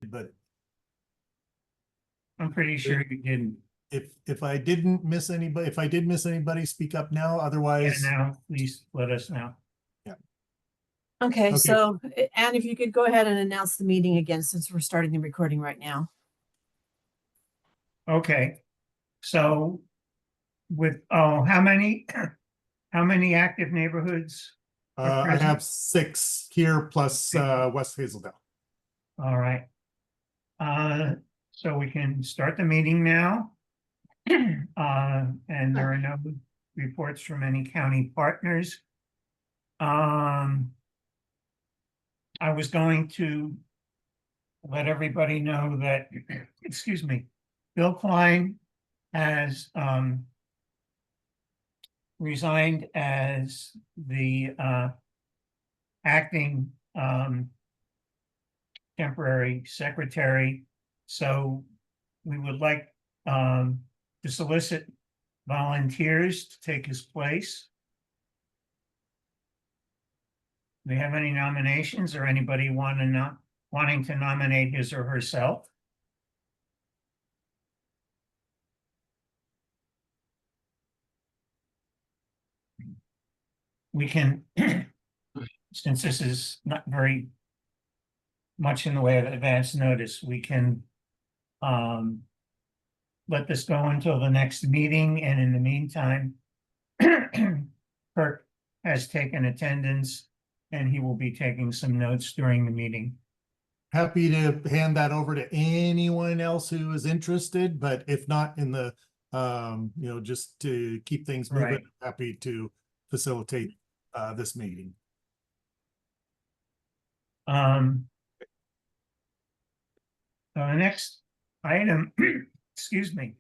but I'm pretty sure you didn't. if I didn't miss anybody, if I did miss anybody, speak up now. Yeah, Otherwise, now, please let us know. Okay, Okay. so Anne, if you could go ahead and announce the meeting again, since we're starting the recording right now. Okay, so with, how many active neighborhoods? are I present? have 6 here plus West Hazeldale. All right. So we can start the meeting now. And there are no reports from any county partners. I was going to let everybody know that, excuse me, Bill Klein has resigned as the acting temporary secretary. So we would like to solicit volunteers to take his place. Do we have any nominations or anybody wanting to nominate his or herself? We can, since this is not very much in the way of advance notice, we can let this go until the next meeting, and in the meantime, Kirk has taken attendance and he will be taking some notes during the meeting. Happy to hand that over to anyone else who is interested, but if not in the, just to keep things moving, Right. happy to facilitate this meeting. So the next item, excuse me,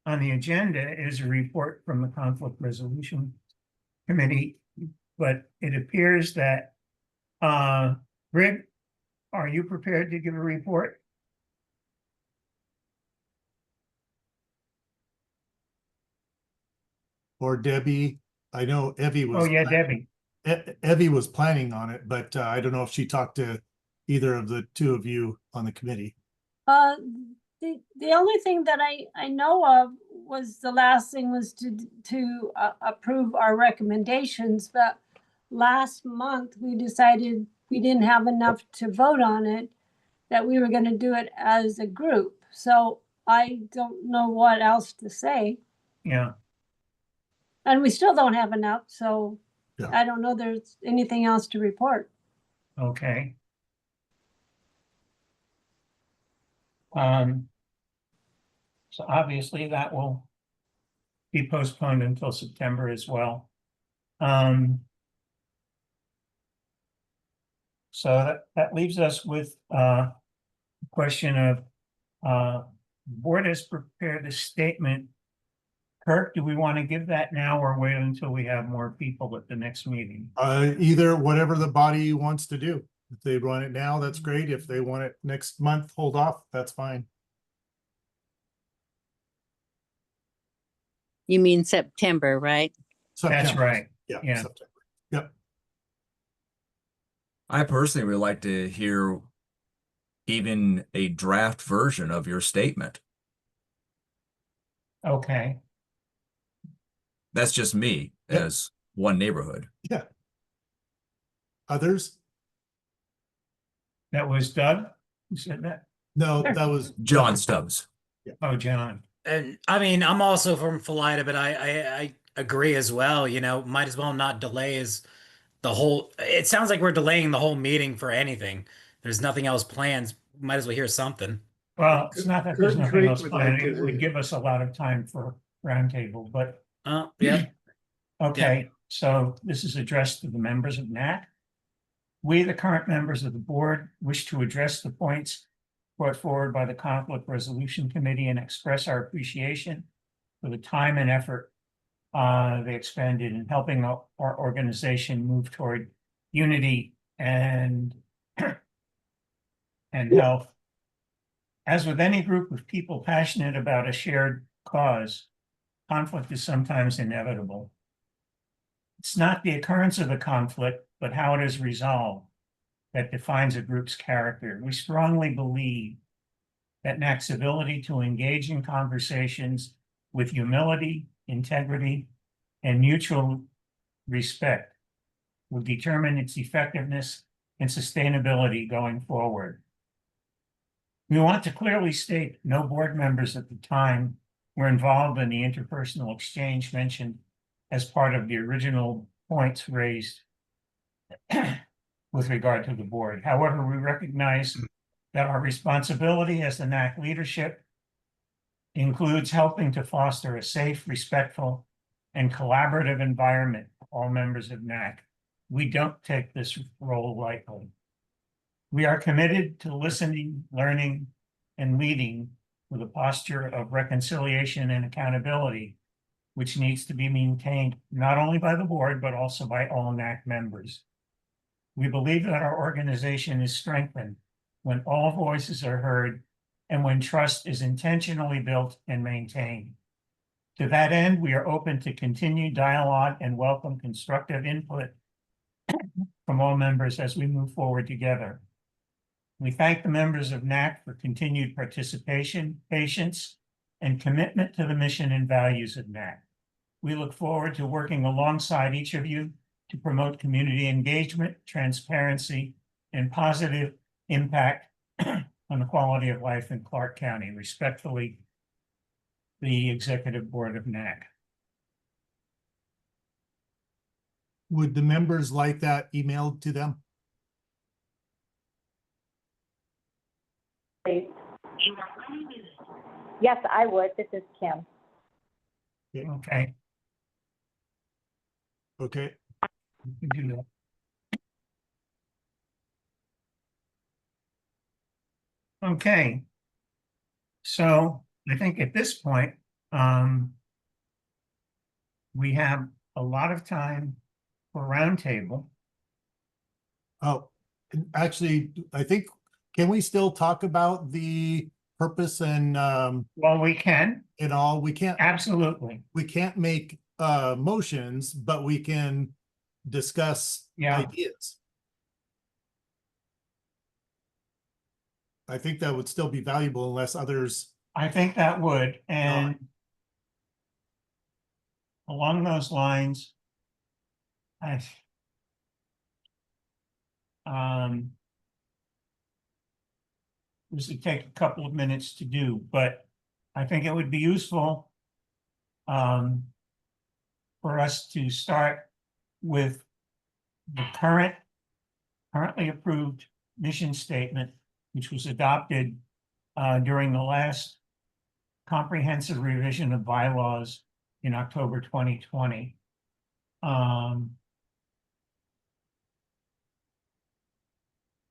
on the agenda is a report from the Conflict Resolution Committee, but it appears that, Rick, are you prepared to give a report? Or Debbie, I know Evie was. Oh, yeah, Debbie. Evie was planning on it, but I don't know if she talked to either of the two of you on the committee. The only thing that I know of was the last thing was to approve our recommendations, but last month we decided we didn't have enough to vote on it, that we were going to do it as a group. So I don't know what else to say. Yeah, And we still don't have enough, so Yeah. I don't know there's anything else to report. okay. So obviously that will be postponed until September as well. So that leaves us with the question of board has prepared a statement. Kirk, do we want to give that now or wait until we have more people at the next meeting? Either whatever the body wants to do. If they want it now, that's great. If they want it next month, hold off, that's fine. You mean September, right? That's September. right. Yeah, Yeah. September. Yep. I personally would like to hear even a draft version of your statement. Okay. That's just me Yep. as one neighborhood. Yeah. Others? That was Doug who said that? No, that was John Stubbs. Oh, John. And I mean, I'm also from Philida, but I agree as well. You know, might as well not delay as the whole. It sounds like we're delaying the whole meeting for anything. There's nothing else planned. Might as well hear something. Well, it's not that there's Kurt nothing Drake else would planned. like It to- would give us a lot of time for roundtable, but Yeah. okay. So this is addressed to the members of NAC. We, the current members of the board, wish to address the points brought forward by the Conflict Resolution Committee and express our appreciation for the time and effort they expended in helping our organization move toward unity and health. As with any group of people passionate about a shared cause, conflict is sometimes inevitable. It's not the occurrence of the conflict, but how it is resolved that defines a group's character. We strongly believe that NAC's ability to engage in conversations with humility, integrity, and mutual respect will determine its effectiveness and sustainability going forward. We want to clearly state no board members at the time were involved in the interpersonal exchange mentioned as part of the original points raised with regard to the board. However, we recognize that our responsibility as the NAC leadership includes helping to foster a safe, respectful, and collaborative environment for all members of NAC. We don't take this role lightly. We are committed to listening, learning, and leading with a posture of reconciliation and accountability, which needs to be maintained not only by the board, but also by all NAC members. We believe that our organization is strengthened when all voices are heard and when trust is intentionally built and maintained. To that end, we are open to continued dialogue and welcome constructive input from all members as we move forward together. We thank the members of NAC for continued participation, patience, and commitment to the mission and values of NAC. We look forward to working alongside each of you to promote community engagement, transparency, and positive impact on the quality of life in Clark County. Respectfully, the Executive Board of NAC. Would the members like that emailed to them? Yes, I would. This is Kim. Okay. Okay, You can do that. Okay. So I think at this point, we have a lot of time for roundtable. oh, actually, I think, can we still talk about the purpose and Well, we can, all? We absolutely. can't make motions, but we can discuss Yeah. ideas. I think that would still be valuable unless others, I think that would, and along those lines, I this would take a couple of minutes to do, but I think it would be useful for us to start with the currently approved mission statement, which was adopted during the last comprehensive revision of bylaws in October 2020.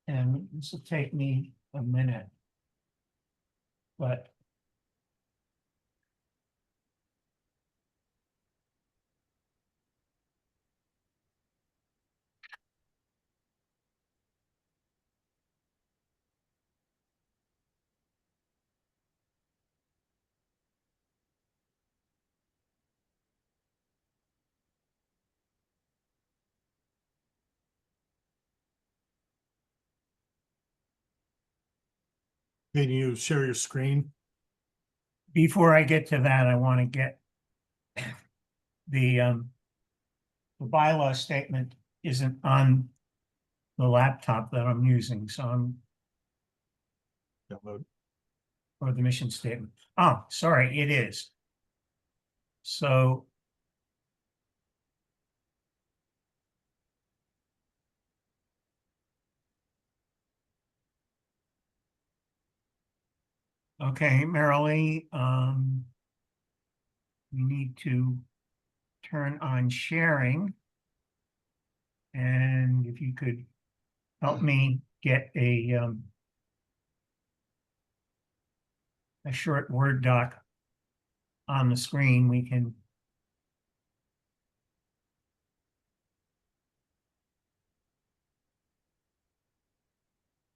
And this will take me a minute, but can you share your screen? before I get to that, I want to get the bylaw statement isn't on the laptop that I'm using, so I'm, Download. or the mission statement. Oh, sorry, it is. So okay, Marilee, we need to turn on sharing. And if you could help me get a short Word doc on the screen, we can.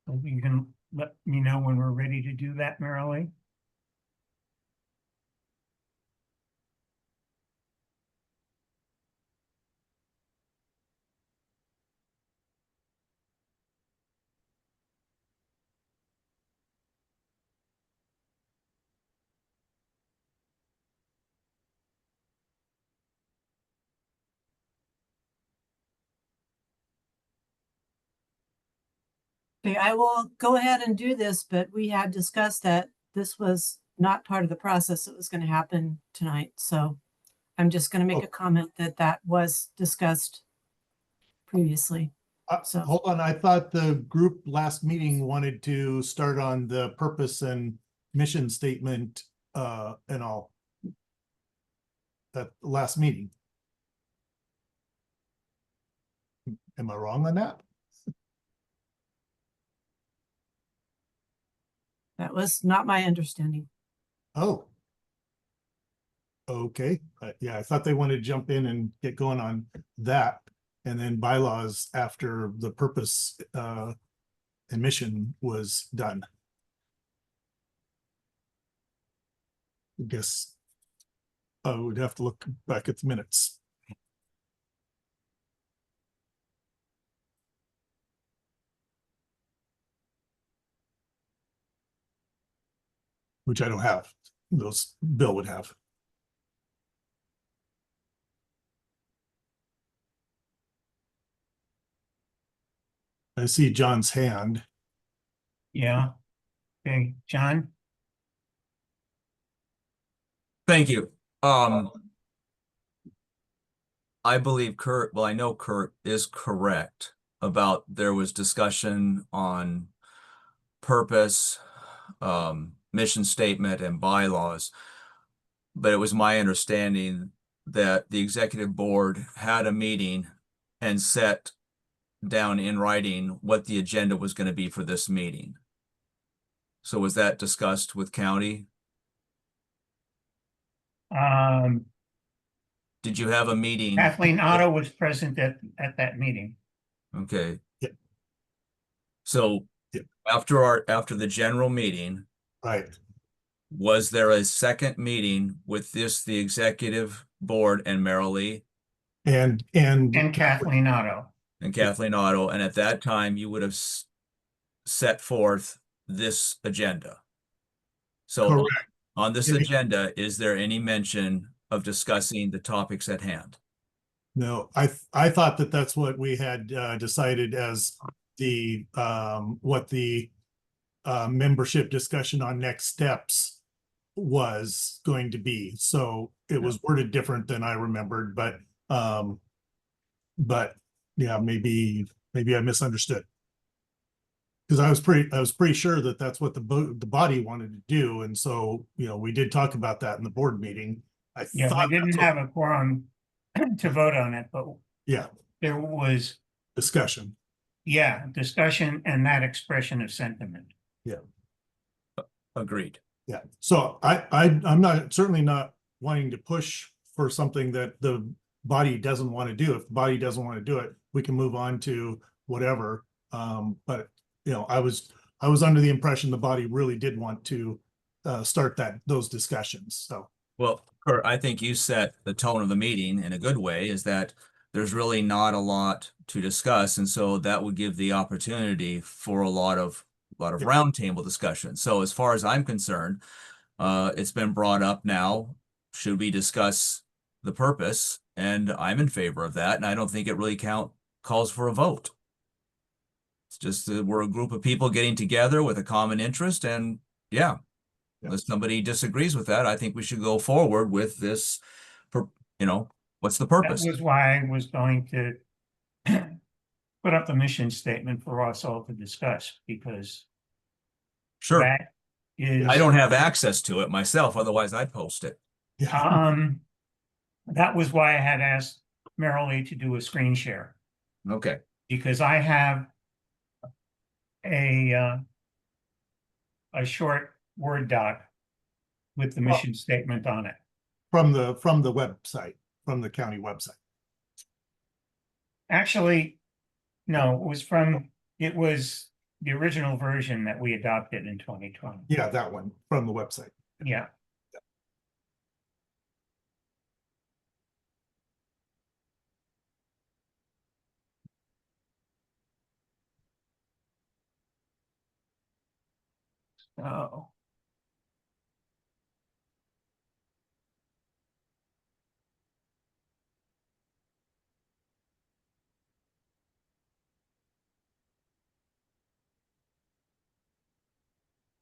So you can let me know when we're ready to do that, Marilee. Okay, I will go ahead and do this, but we had discussed that this was not part of the process that was going to happen tonight. So I'm just going to make Oh. a comment that that was discussed previously. So- Hold on, I thought the group last meeting wanted to start on the purpose and mission statement, and all. That last meeting. Am I wrong on that? That was not my understanding. Oh. Okay, yeah, I thought they wanted to jump in and get going on that, and then bylaws after the purpose, and mission was done. I guess I would have to look back at the minutes. Which I don't have. Those Bill would have. I see John's hand. Yeah. Okay, John? Thank you. I believe Kurt, well, I know Kurt is correct about there was discussion on purpose, mission statement and bylaws. But it was my understanding that the executive board had a meeting and set down in writing what the agenda was going to be for this meeting. So was that discussed with county? Did you have a meeting? Kathleen Otto was present at that meeting. Okay. Yep. So Yep. after the general meeting, Right. was there a second meeting with the executive board and Marilee And And Kathleen Otto. and Kathleen Otto? And at that time, you would have set forth this agenda. So correct. on this Yeah. agenda, is there any mention of discussing the topics at hand? No, I thought that that's what we had decided as the what the membership discussion on next steps was going to be. So it was worded different than I remembered, but yeah, maybe I misunderstood. Because I was pretty sure that that's what the body wanted to do, and so we did talk about that in the board meeting. I Yeah, thought we didn't that's what- have a quorum to vote on it, but yeah, there was, discussion. yeah, discussion and that expression of sentiment. Agreed. Yeah, so I'm not, certainly not wanting to push for something that the body doesn't want to do. If the body doesn't want to do it, we can move on to whatever. But I was under the impression the body really did want to start those discussions. So Well, Kurt, I think you set the tone of the meeting in a good way, is that there's really not a lot to discuss. And so that would give the opportunity for a lot of roundtable discussion. So as far as I'm concerned, it's been brought up now. Should we discuss the purpose? And I'm in favor of that. And I don't think it really calls for a vote. It's just that we're a group of people getting together with a common interest, and yeah. Unless somebody disagrees with that, I think we should go forward with this. What's the That purpose? was why I was going to put up the mission statement for us all to discuss, because Sure. that is. I don't have access to it myself, otherwise I'd post it. yeah, That was why I had asked Marilee to do a screen share, Okay. because I have a short Word doc with the mission statement on it. from the website, from the county website. Actually, no, it was the original version that we adopted in 2020. Yeah, that one from the website. Yeah. So.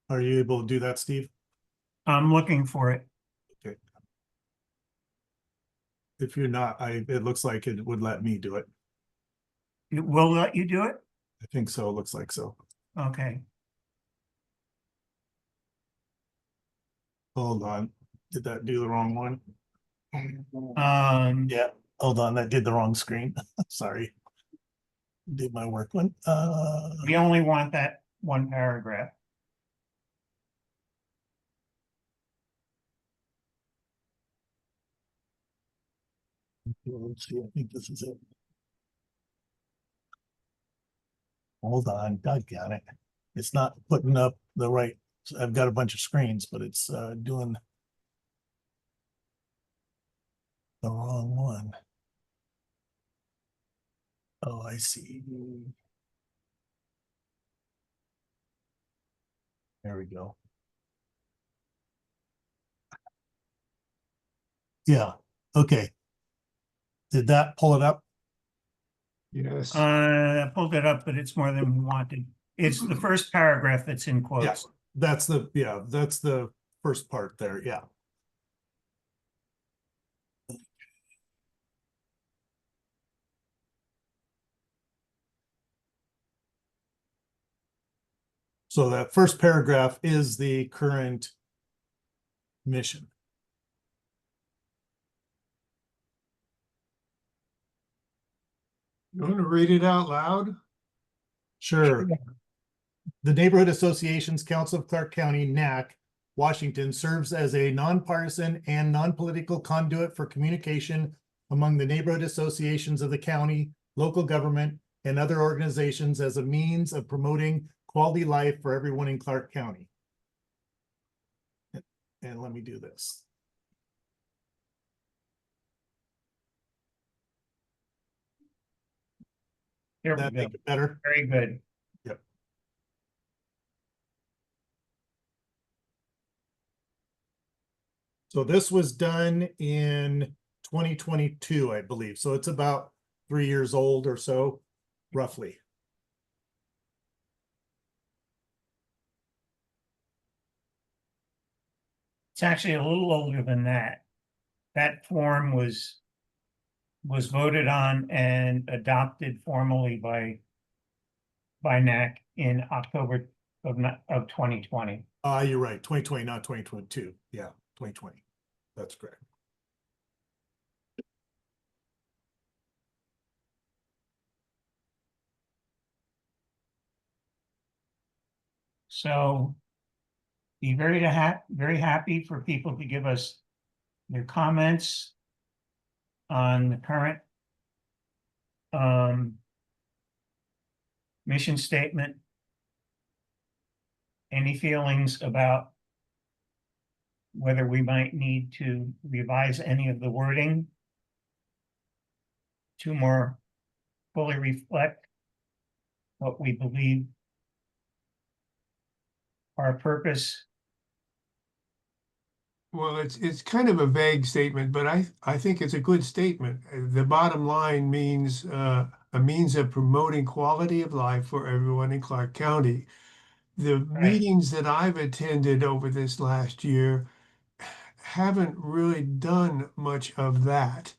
Are you able to do that, Steve? I'm looking for it. Okay. If you're not, it looks like it would let me do it. It will let you do it? I think so. It looks like so. Okay. Hold on. Did that do the wrong one? Yeah. Yeah, hold on. That did the wrong screen. Sorry. Did my work one. We only want that one paragraph. Let's see. I think this is it. Hold on. Doggone it. It's not putting up the right. I've got a bunch of screens, but it's doing the wrong one. Oh, I see. There we go. Yeah, okay. Did that pull it up? Yes. I pulled it up, but it's more than we wanted. It's the first paragraph that's in quotes. That's the first part there, yeah. So that first paragraph is the current mission. You want to read it out loud? Sure. The Neighborhood Associations Council of Clark County, NAC, Washington, serves as a nonpartisan and non-political conduit for communication among the neighborhood associations of the county, local government, and other organizations as a means of promoting quality life for everyone in Clark County. And let me do this. Here we That go. make it better? Very good. Yep. So this was done in 2022, I believe. So it's about 3 years old or so, roughly. It's actually a little older than that. That form was voted on and adopted formally by NAC in October of 2020. You're right, 2020, not 2022. Yeah, 2020. That's correct. So be very happy for people to give us their comments on the current mission statement. Any feelings about whether we might need to revise any of the wording to more fully reflect what we believe our purpose. Well, it's kind of a vague statement, but I think it's a good statement. The bottom line means a means of promoting quality of life for everyone in Clark County. The meetings that I've attended over this last year haven't really done much of that.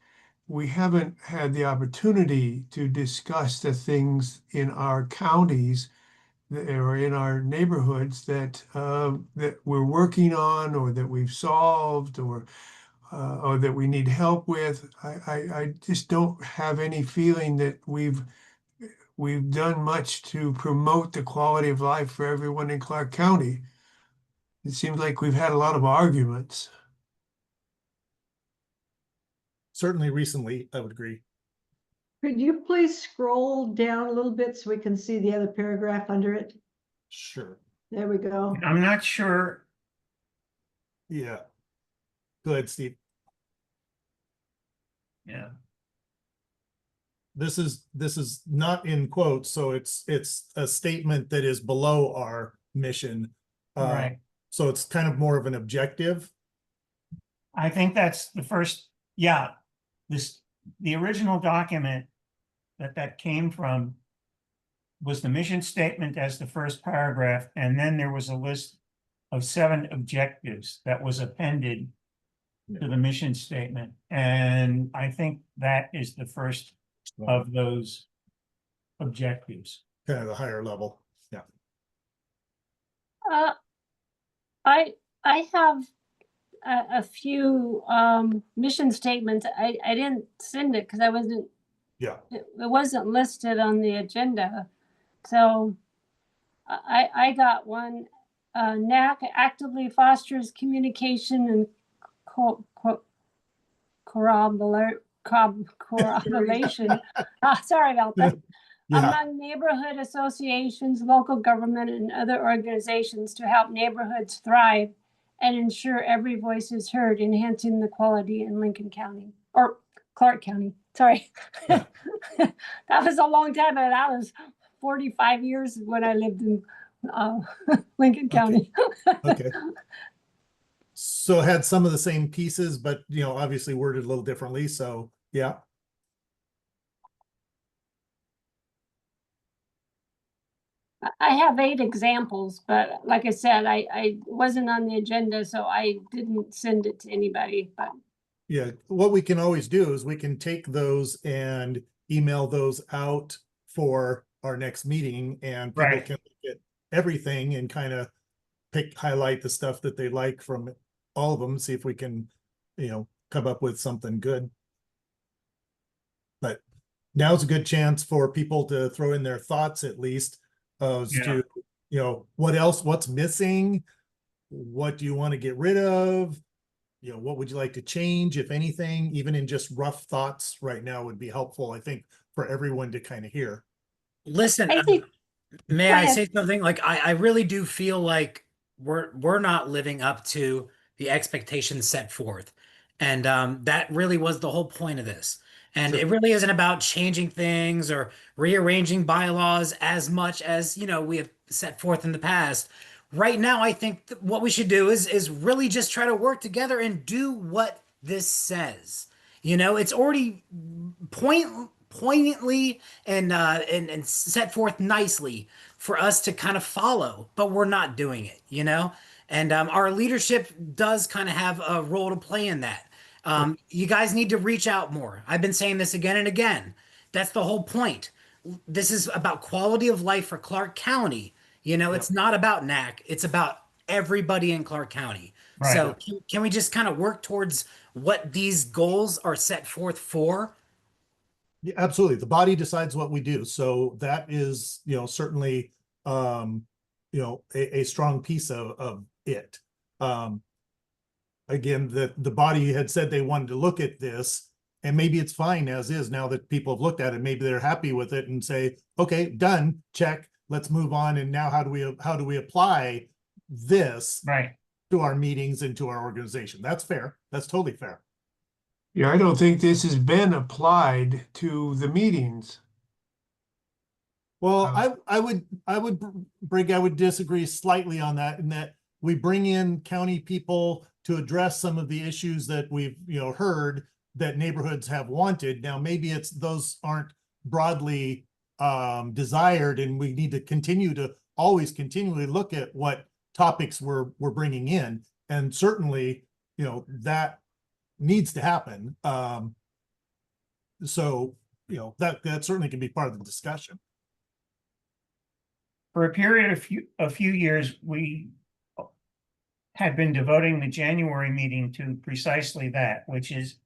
We haven't had the opportunity to discuss the things in our counties or in our neighborhoods that that we're working on, or that we've solved, or that we need help with. I just don't have any feeling that we've done much to promote the quality of life for everyone in Clark County. It seems like we've had a lot of arguments. Certainly recently, I would agree. Could you please scroll down a little bit so we can see the other paragraph under it? Sure. There we go. I'm not sure. Yeah. Go ahead, Steve. Yeah. This is not in quotes, so it's a statement that is below our mission. Right. So it's kind of more of an objective. I think that's the first, yeah. The original document that came from was the mission statement as the first paragraph, and then there was a list of 7 objectives that was appended to the mission statement. And I think that is the first of those objectives. Kind of the higher level. Yeah. I have a few mission statements. I didn't send it because I wasn't, Yeah. it wasn't listed on the agenda. So I got one. NAC actively fosters communication and corroboration. Sorry about that. Yeah. Among neighborhood associations, local government, and other organizations to help neighborhoods thrive and ensure every voice is heard, enhancing the quality in Lincoln County or Clark County. Sorry. Yeah. That was a long time ago. That was 45 years when I lived in Lincoln County. Okay. So it had some of the same pieces, but obviously worded a little differently. So yeah. I have 8 examples, but like I said, I wasn't on the agenda, so I didn't send it to anybody. But Yeah, what we can always do is we can take those and email those out for our next meeting, and people Right. can look at everything and kind of highlight the stuff that they like from all of them, see if we can, come up with something good. But now's a good chance for people to throw in their thoughts at least as to, what's missing? What do you want to get rid of? What would you like to change, if anything? Even in just rough thoughts right now would be helpful, I think, for everyone to kind of hear. Listen, I think may Go I ahead. say something? Like I really do feel like we're not living up to the expectations set forth. And that really was the whole point of this. And Sure. it really isn't about changing things or rearranging bylaws as much as, we have set forth in the past. Right now, I think what we should do is really just try to work together and do what this says. It's already poignantly and set forth nicely for us to kind of follow, but we're not doing it. And our leadership does kind of have a role to play in that. You guys need to reach out more. I've been saying this again and again. That's the whole point. This is about quality of life for Clark County. It's not about NAC. It's about everybody in Clark County. Right. So can we just kind of work towards what these goals are set forth for? Yeah, absolutely. The body decides what we do. So that is, certainly, a strong piece of it. Again, the body had said they wanted to look at this, and maybe it's fine as is now that people have looked at it. Maybe they're happy with it and say, okay, done, check, let's move on. And now how do we apply this Right. to our meetings and to our organization? That's fair. That's totally fair. Yeah, I don't think this has been applied to the meetings. Well, I would disagree slightly on that, in that we bring in county people to address some of the issues that we've, heard that neighborhoods have wanted. Now, maybe it's those aren't broadly desired, and we need to continually look at what topics we're bringing in. And certainly, that needs to happen. So, that certainly can be part of the discussion. For a period of a few years, we had been devoting the January meeting to precisely that, which is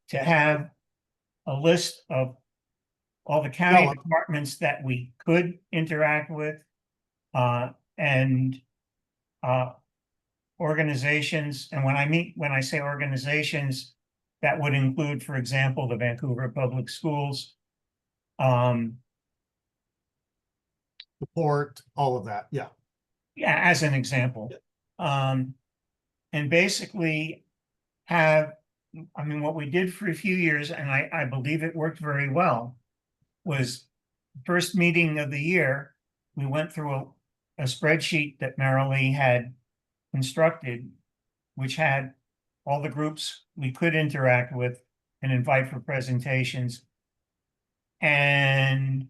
to have a list of all the county departments that we could interact with, and organizations. And when I say organizations, that would include, for example, the Vancouver Public Schools, Support, all of that. Yeah. Yeah, as an example. And basically what we did for a few years, and I believe it worked very well, was first meeting of the year, we went through a spreadsheet that Marilee had constructed, which had all the groups we could interact with and invite for presentations, and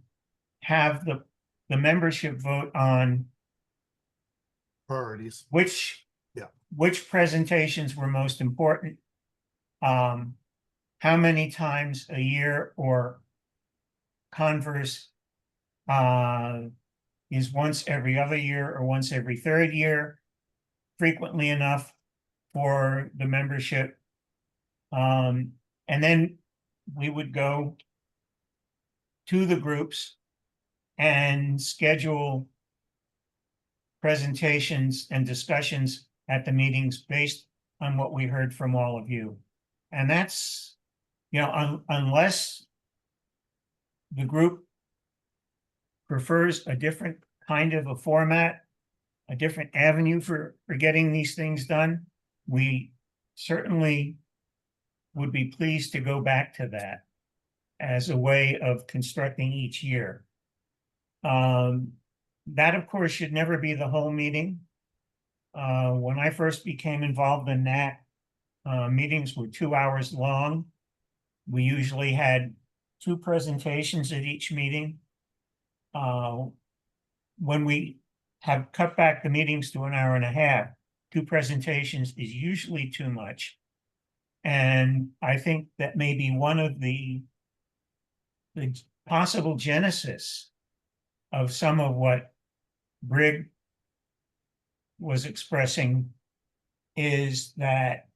have the membership vote on Priorities. which Yeah. which presentations were most important, how many times a year or converse is once every other year or once every third year frequently enough for the membership. And then we would go to the groups and schedule presentations and discussions at the meetings based on what we heard from all of you. And that's, unless the group prefers a different kind of a format, a different avenue for getting these things done, we certainly would be pleased to go back to that as a way of constructing each year. That, of course, should never be the whole meeting. When I first became involved in that, meetings were 2 hours long. We usually had 2 presentations at each meeting. When we have cut back the meetings to an hour and a half, 2 presentations is usually too much. And I think that may be one of the possible genesis of some of what Brig was expressing, is that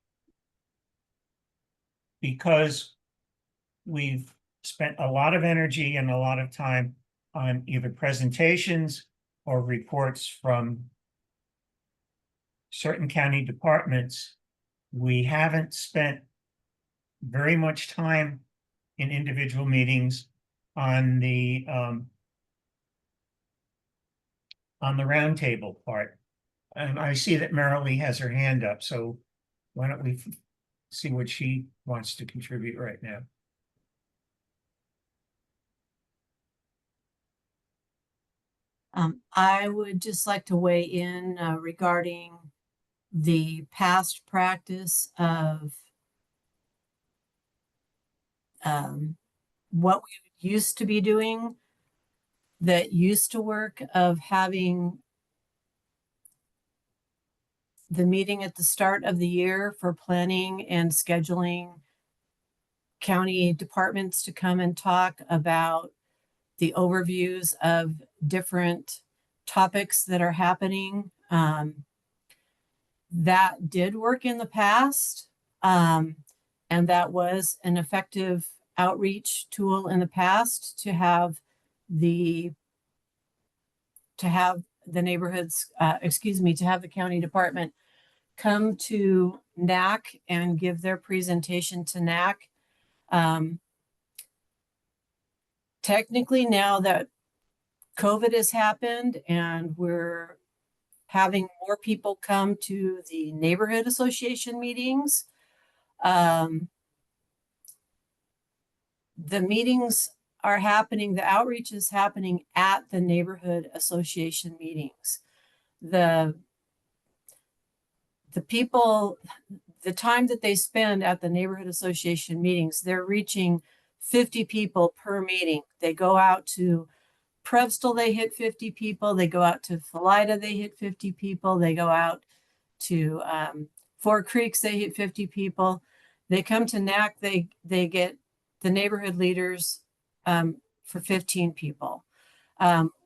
because we've spent a lot of energy and a lot of time on either presentations or reports from certain county departments, we haven't spent very much time in individual meetings on the roundtable part. And I see that Marilee has her hand up, so why don't we see what she wants to contribute right now? I would just like to weigh in regarding the past practice of what we used to be doing that used to work, of having the meeting at the start of the year for planning and scheduling county departments to come and talk about the overviews of different topics that are happening. That did work in the past. And that was an effective outreach tool in the past, to have the neighborhoods, to have the county department come to NAC and give their presentation to NAC. Technically, now that COVID has happened and we're having more people come to the neighborhood association meetings, the meetings are happening, the outreach is happening at the neighborhood association meetings. The people, the time that they spend at the neighborhood association meetings, they're reaching 50 people per meeting. They go out to Prevstel, they hit 50 people. They go out to Philida, they hit 50 people. They go out to Four Creeks, they hit 50 people. They come to NAC, they get the neighborhood leaders for 15 people.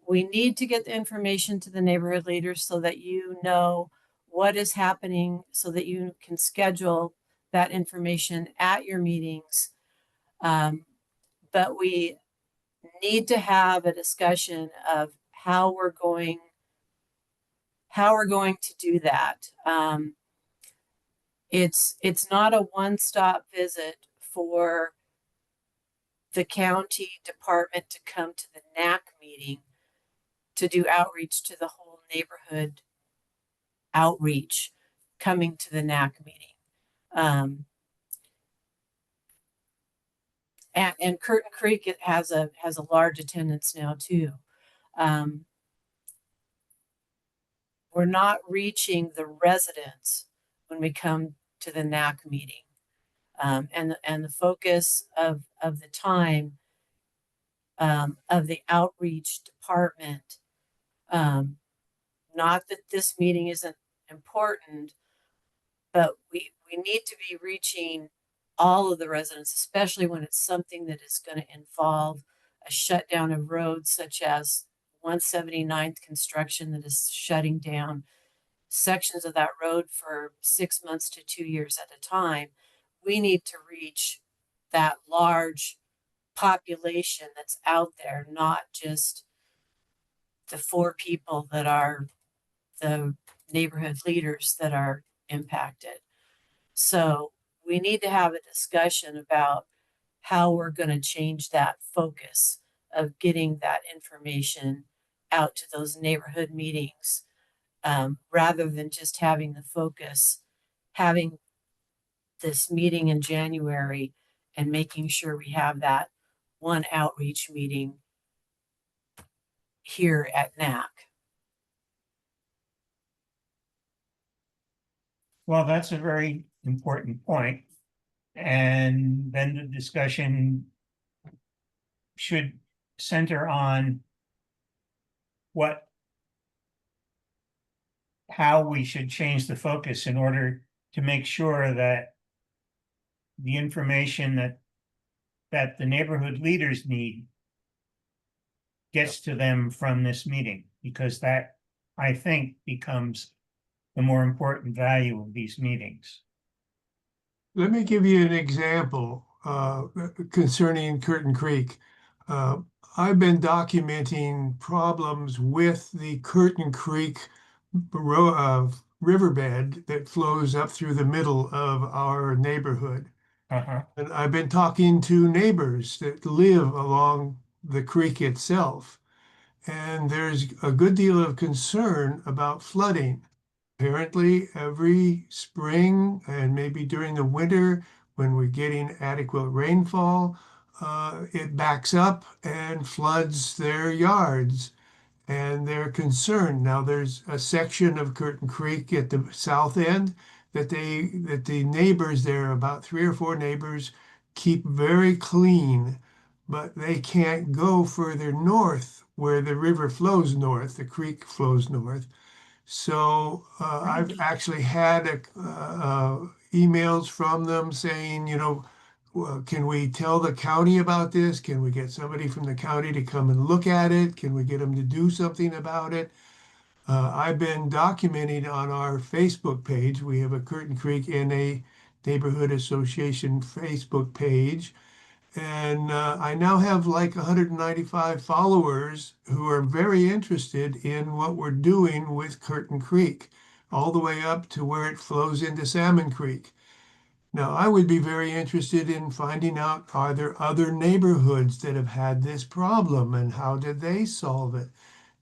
We need to get the information to the neighborhood leaders so that you know what is happening, so that you can schedule that information at your meetings. But we need to have a discussion of how we're going to do that. It's not a one-stop visit for the county department to come to the NAC meeting to do outreach to the whole neighborhood outreach coming to the NAC meeting. And Curtin Creek, it has a large attendance now too. We're not reaching the residents when we come to the NAC meeting. And the focus of the time of the outreach department not that this meeting isn't important, but we need to be reaching all of the residents, especially when it's something that is going to involve a shutdown of roads such as 179th construction that is shutting down sections of that road for 6 months to 2 years at a time. We need to reach that large population that's out there, not just the 4 people that are the neighborhood leaders that are impacted. So we need to have a discussion about how we're going to change that focus of getting that information out to those neighborhood meetings, rather than just having the focus, having this meeting in January and making sure we have that one outreach meeting here at NAC. Well, that's a very important point. And then the discussion should center on how we should change the focus in order to make sure that the information that the neighborhood leaders need gets to them from this meeting, because that, I think, becomes the more important value of these meetings. Let me give you an example concerning Curtin Creek. I've been documenting problems with the Curtin Creek riverbed that flows up through the middle of our neighborhood. And I've been talking to neighbors that live along the creek itself. And there's a good deal of concern about flooding. Apparently, every spring and maybe during the winter, when we're getting adequate rainfall, it backs up and floods their yards. And they're concerned. Now, there's a section of Curtin Creek at the south end that the neighbors there, about 3 or 4 neighbors, keep very clean, but they can't go further north where the river flows north, the creek flows north. So I've actually had emails from them saying, can we tell the county about this? Can we get somebody from the county to come and look at it? Can we get them to do something about it? I've been documenting on our Facebook page. We have a Curtin Creek NA Neighborhood Association Facebook page. And I now have like 195 followers who are very interested in what we're doing with Curtin Creek, all the way up to where it flows into Salmon Creek. Now, I would be very interested in finding out, are there other neighborhoods that have had this problem and how did they solve it?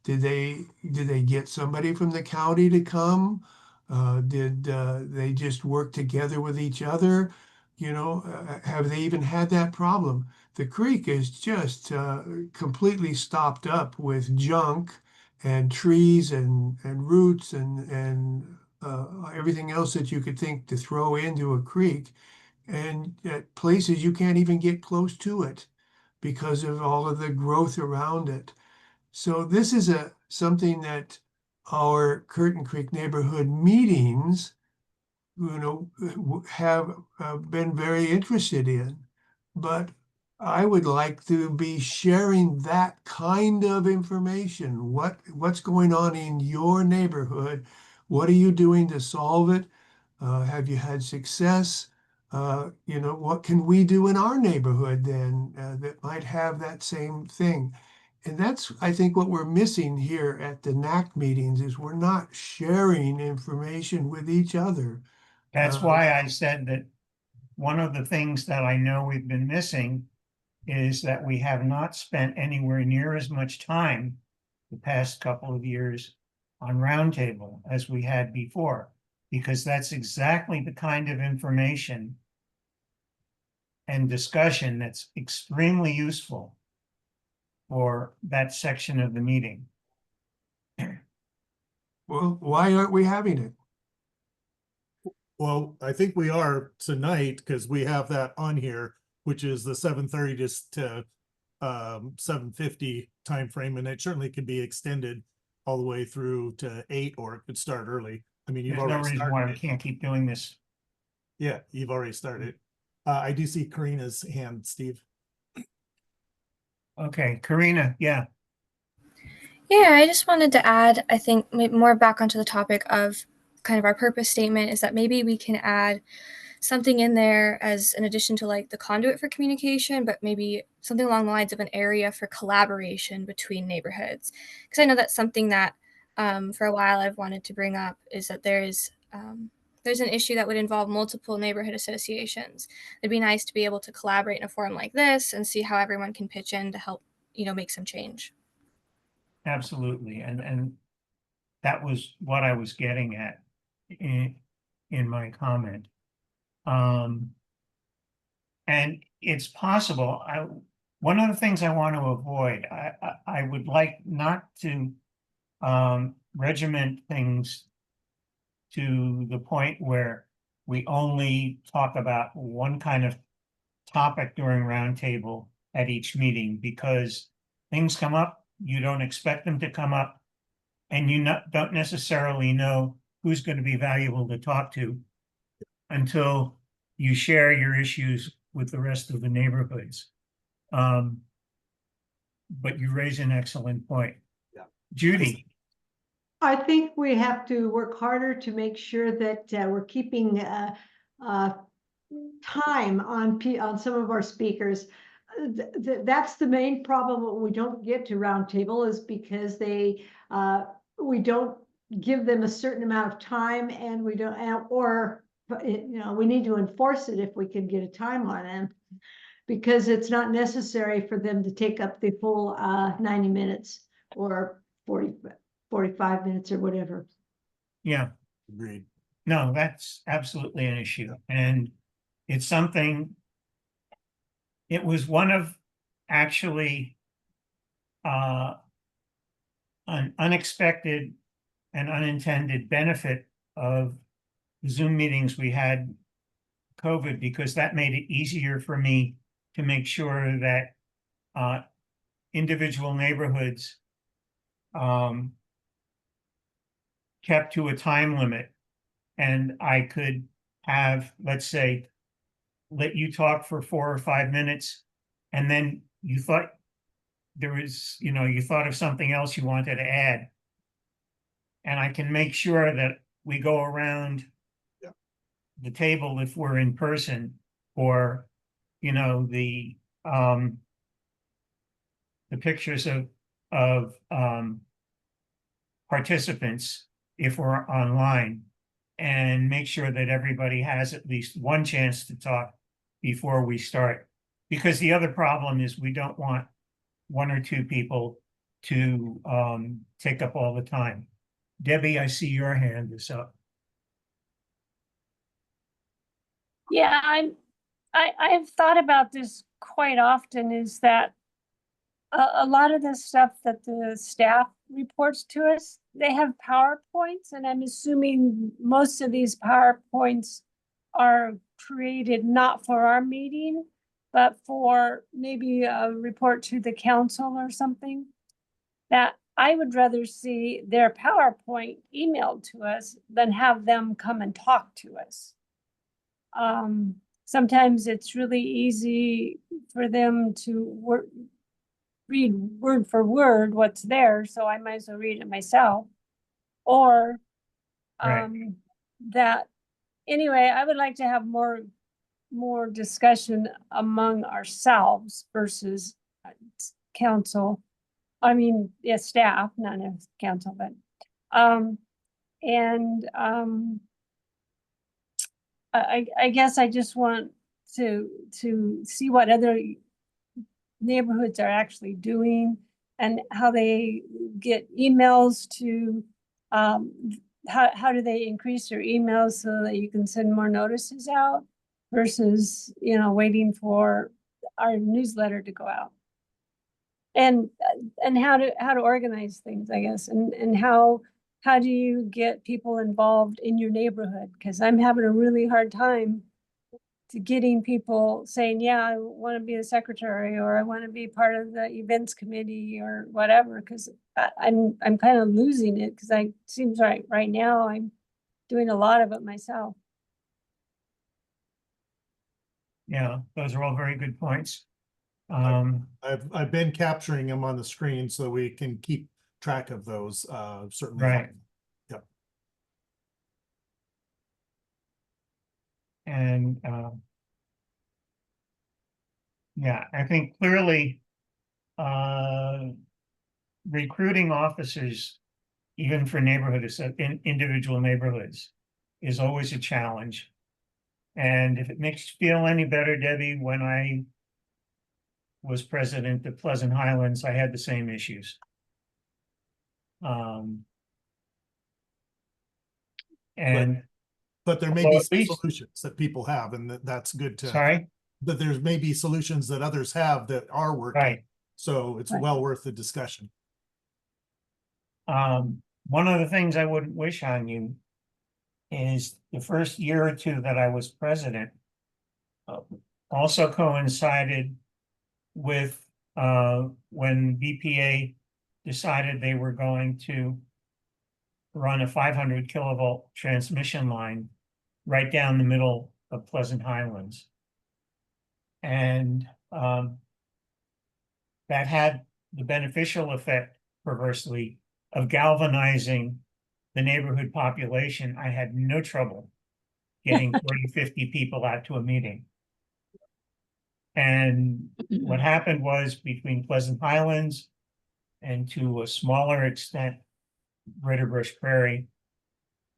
Did they get somebody from the county to come? Did they just work together with each other? Have they even had that problem? The creek is just completely stopped up with junk and trees and roots and everything else that you could think to throw into a creek. And at places you can't even get close to it because of all of the growth around it. So this is something that our Curtin Creek neighborhood meetings, have been very interested in. But I would like to be sharing that kind of information. What's going on in your neighborhood? What are you doing to solve it? Have you had success? What can we do in our neighborhood then that might have that same thing? And that's, I think, what we're missing here at the NAC meetings is we're not sharing information with each other. That's why I said that one of the things that I know we've been missing is that we have not spent anywhere near as much time the past couple of years on Roundtable as we had before, because that's exactly the kind of information and discussion that's extremely useful for that section of the meeting. Well, why aren't we having it? Well, I think we are tonight because we have that on here, which is the 7:30 to 7:50 timeframe, and it certainly could be extended. all the way through to 8, or it could start early. I mean, you've There's no already reason why we started it. can't keep doing this. Yeah, you've already started. I do see Karina's hand, Steve. Okay, Karina, yeah. Yeah, I just wanted to add, I think, maybe more back onto the topic of kind of our purpose statement is that maybe we can add something in there as an addition to like the conduit for communication, but maybe something along the lines of an area for collaboration between neighborhoods. Because I know that's something that for a while I've wanted to bring up is that there's an issue that would involve multiple neighborhood associations. It'd be nice to be able to collaborate in a forum like this and see how everyone can pitch in to help, make some change. Absolutely, and that was what I was getting at in my comment. And it's possible. One of the things I want to avoid, I would like not to regiment things to the point where we only talk about one kind of topic during roundtable at each meeting, because things come up, you don't expect them to come up, and you don't necessarily know who's going to be valuable to talk to until you share your issues with the rest of the neighborhoods. But you raise an excellent point. Yeah. Judy. I think we have to work harder to make sure that we're keeping time on some of our speakers. That's the main problem when we don't get to roundtable, is because we don't give them a certain amount of time, and we don't, we need to enforce it if we can get a time on them, because it's not necessary for them to take up the full 90 minutes or 45 minutes or whatever. Yeah. Agreed. No, that's absolutely an issue. And it's something, it was one of actually an unexpected and unintended benefit of the Zoom meetings we had COVID, because that made it easier for me to make sure that individual neighborhoods kept to a time limit, and I could have, let's say, let you talk for 4 or 5 minutes, and then you thought there was, you thought of something else you wanted to add. And I can make sure that we go around the table if we're in person, or, the pictures of participants if we're online, and make sure that everybody has at least one chance to talk before we start. Because the other problem is we don't want 1 or 2 people to take up all the time. Debbie, I see your hand is up. Yeah, I've thought about this quite often, is that a lot of the stuff that the staff reports to us, they have PowerPoints, and I'm assuming most of these PowerPoints are created not for our meeting, but for maybe a report to the council or something. That I would rather see their PowerPoint emailed to us than have them come and talk to us. Sometimes it's really easy for them to read word for word what's there, so I might as well read it myself. Or that anyway, I would like to have more discussion among ourselves versus council. I mean, yeah, staff, not as council, but I guess I just want to see what other neighborhoods are actually doing, and how they get emails to, how do they increase their emails so that you can send more notices out versus, waiting for our newsletter to go out. And how to organize things, I guess, and how do you get people involved in your neighborhood? Because I'm having a really hard time getting people saying, yeah, I want to be the secretary, or I want to be part of the events committee or whatever, because I'm kind of losing it, because I seems right now I'm doing a lot of it myself. Yeah, those are all very good points. I've been capturing them on the screen so we can keep track of those, certainly. Right. Yep. And yeah, I think clearly recruiting officers, even for in individual neighborhoods, is always a challenge. And if it makes you feel any better, Debbie, when I was president of Pleasant Highlands, I had the same issues. And But there may well, be at some least- solutions that people have, and that's good to. Sorry? That there's maybe solutions that others have that are working. Right. So it's well worth the discussion. One of the things I wouldn't wish on you is the first year or two that I was president also coincided with when BPA decided they were going to run a 500 kilovolt transmission line right down the middle of Pleasant Highlands. And that had the beneficial effect, perversely, of galvanizing the neighborhood population. I had no trouble getting 40, 50 people out to a meeting. And what happened was, between Pleasant Highlands and to a smaller extent, Greater Brush Prairie,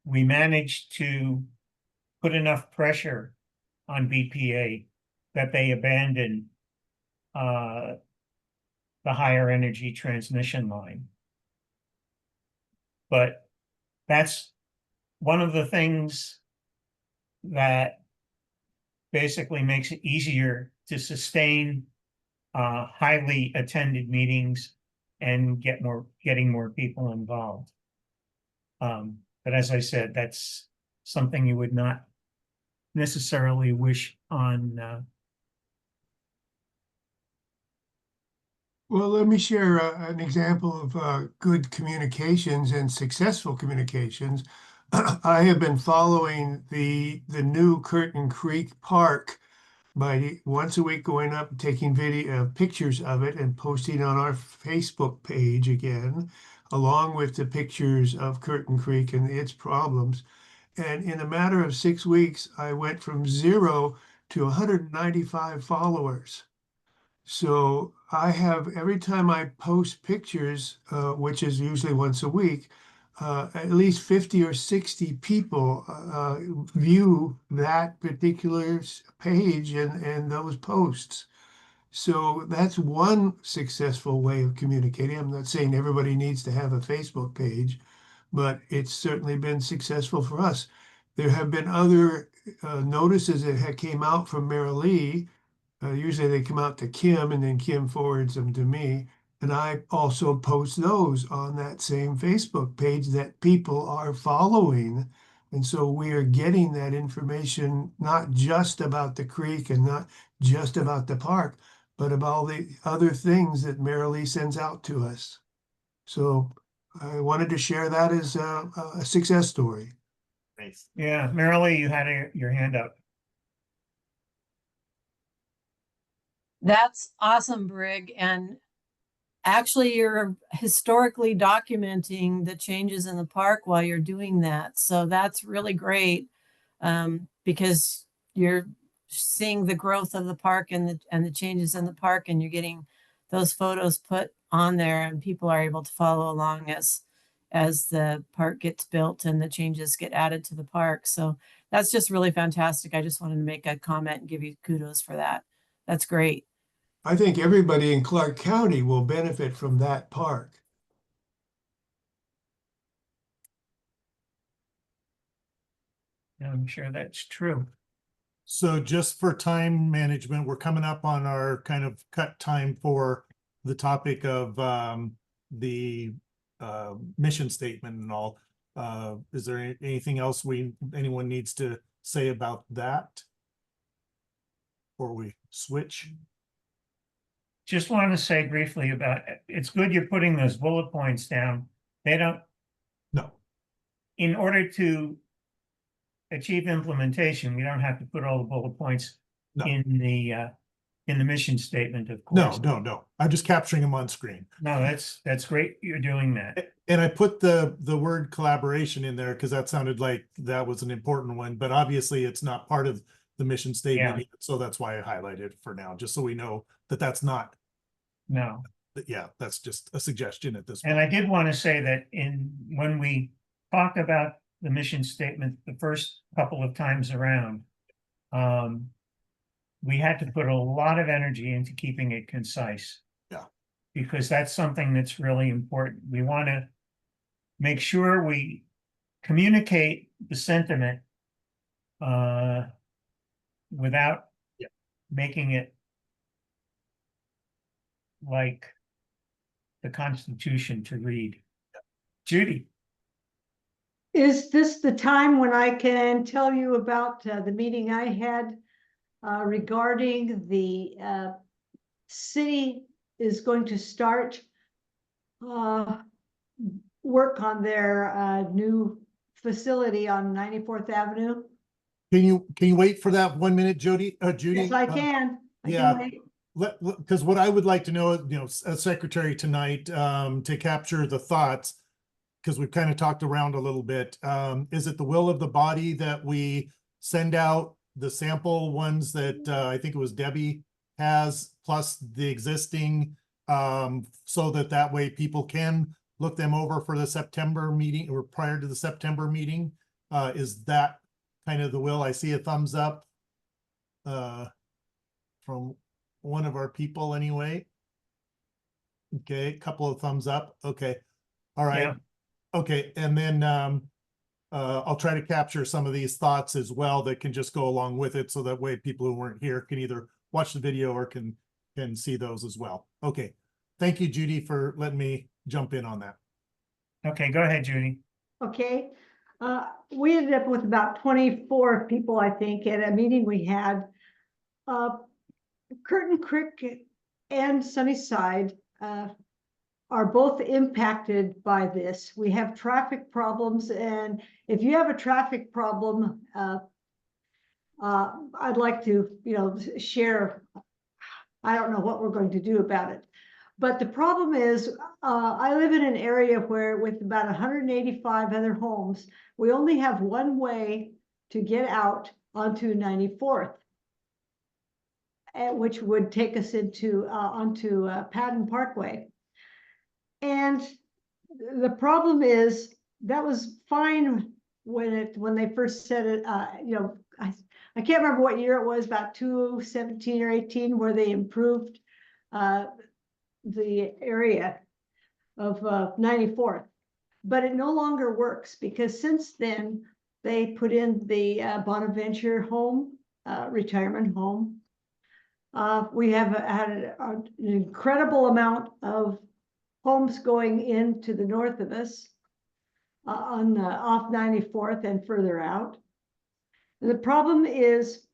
we managed to put enough pressure on BPA that they abandoned the higher energy transmission line. But that's one of the things that basically makes it easier to sustain highly attended meetings and getting more people involved. But as I said, that's something you would not necessarily wish on. Well, let me share an example of good communications and successful communications. I have been following the new Curtin Creek Park by once a week going up, taking pictures of it and posting on our Facebook page again, along with the pictures of Curtin Creek and its problems. And in a matter of 6 weeks, I went from 0 to 195 followers. So I have, every time I post pictures, which is usually once a week, at least 50 or 60 people view that particular page and those posts. So that's one successful way of communicating. I'm not saying everybody needs to have a Facebook page, but it's certainly been successful for us. There have been other notices that came out from Mary Lee. Usually they come out to Kim and then Kim forwards them to me. And I also post those on that same Facebook page that people are following. And so we are getting that information, not just about the creek and not just about the park, but about all the other things that Mary Lee sends out to us. So I wanted to share that as a success story. Nice. Yeah, Marilee, you had your hand up. That's awesome, Brig. And actually, you're historically documenting the changes in the park while you're doing that. So that's really great, because you're seeing the growth of the park and the changes in the park, and you're getting those photos put on there, and people are able to follow along as the park gets built and the changes get added to the park. So that's just really fantastic. I just wanted to make a comment and give you kudos for that. That's great. I think everybody in Clark County will benefit from that park. I'm sure that's true. So just for time management, we're coming up on our kind of cut time for the topic of the mission statement and all. Is there anything else anyone needs to say about that? before we switch? Just want to say briefly about, it's good you're putting those bullet points down. They don't, No, in order to achieve implementation, we don't have to put all the bullet points No. in the mission statement, of no, course. no. I'm just capturing them on screen. No, that's great. You're doing that. And I put the word collaboration in there because that sounded like that was an important one, but obviously it's not part of the mission statement. Yeah. So that's why I highlighted it for now, just so we know that that's not, No. yeah, that's just a suggestion at this And point. I did want to say that when we talked about the mission statement the first couple of times around, we had to put a lot of energy into keeping it concise. Yeah. Because that's something that's really important. We want to make sure we communicate the sentiment without making it like the Constitution to read. Judy. Is this the time when I can tell you about the meeting I had regarding the city is going to start work on their new facility on 94th Avenue? Can you wait for that 1 minute, Judy? Yes, I can. I yeah. can wait. Because what I would like to know, as secretary tonight, to capture the thoughts, because we've kind of talked around a little bit. Is it the will of the body that we send out the sample ones that I think it was Debbie has, plus the existing, so that way people can look them over for the September meeting or prior to the September meeting? Is that kind of the will? I see a thumbs up from one of our people anyway. Okay, a couple of thumbs up. Okay. All right. Yeah. Okay, and then I'll try to capture some of these thoughts as well that can just go along with it, so that way people who weren't here can either watch the video or can see those as well. Okay, thank you, Judy, for letting me jump in on that. Okay, go ahead, Judy. Okay. We ended up with about 24 people, I think, at a meeting we had. Curtin Creek and Sunnyside are both impacted by this. We have traffic problems, and if you have a traffic problem, I'd like to, share. I don't know what we're going to do about it. But the problem is, I live in an area where with about 185 other homes, we only have one way to get out onto 94th, which would take us onto Patton Parkway. And the problem is that was fine when they first said it. I can't remember what year it was, about 2017 or 18, where they improved the area of 94th, but it no longer works because since then they put in the Bonaventure home, retirement home. We have had an incredible amount of homes going into the north of us on off 94th and further out. And the problem is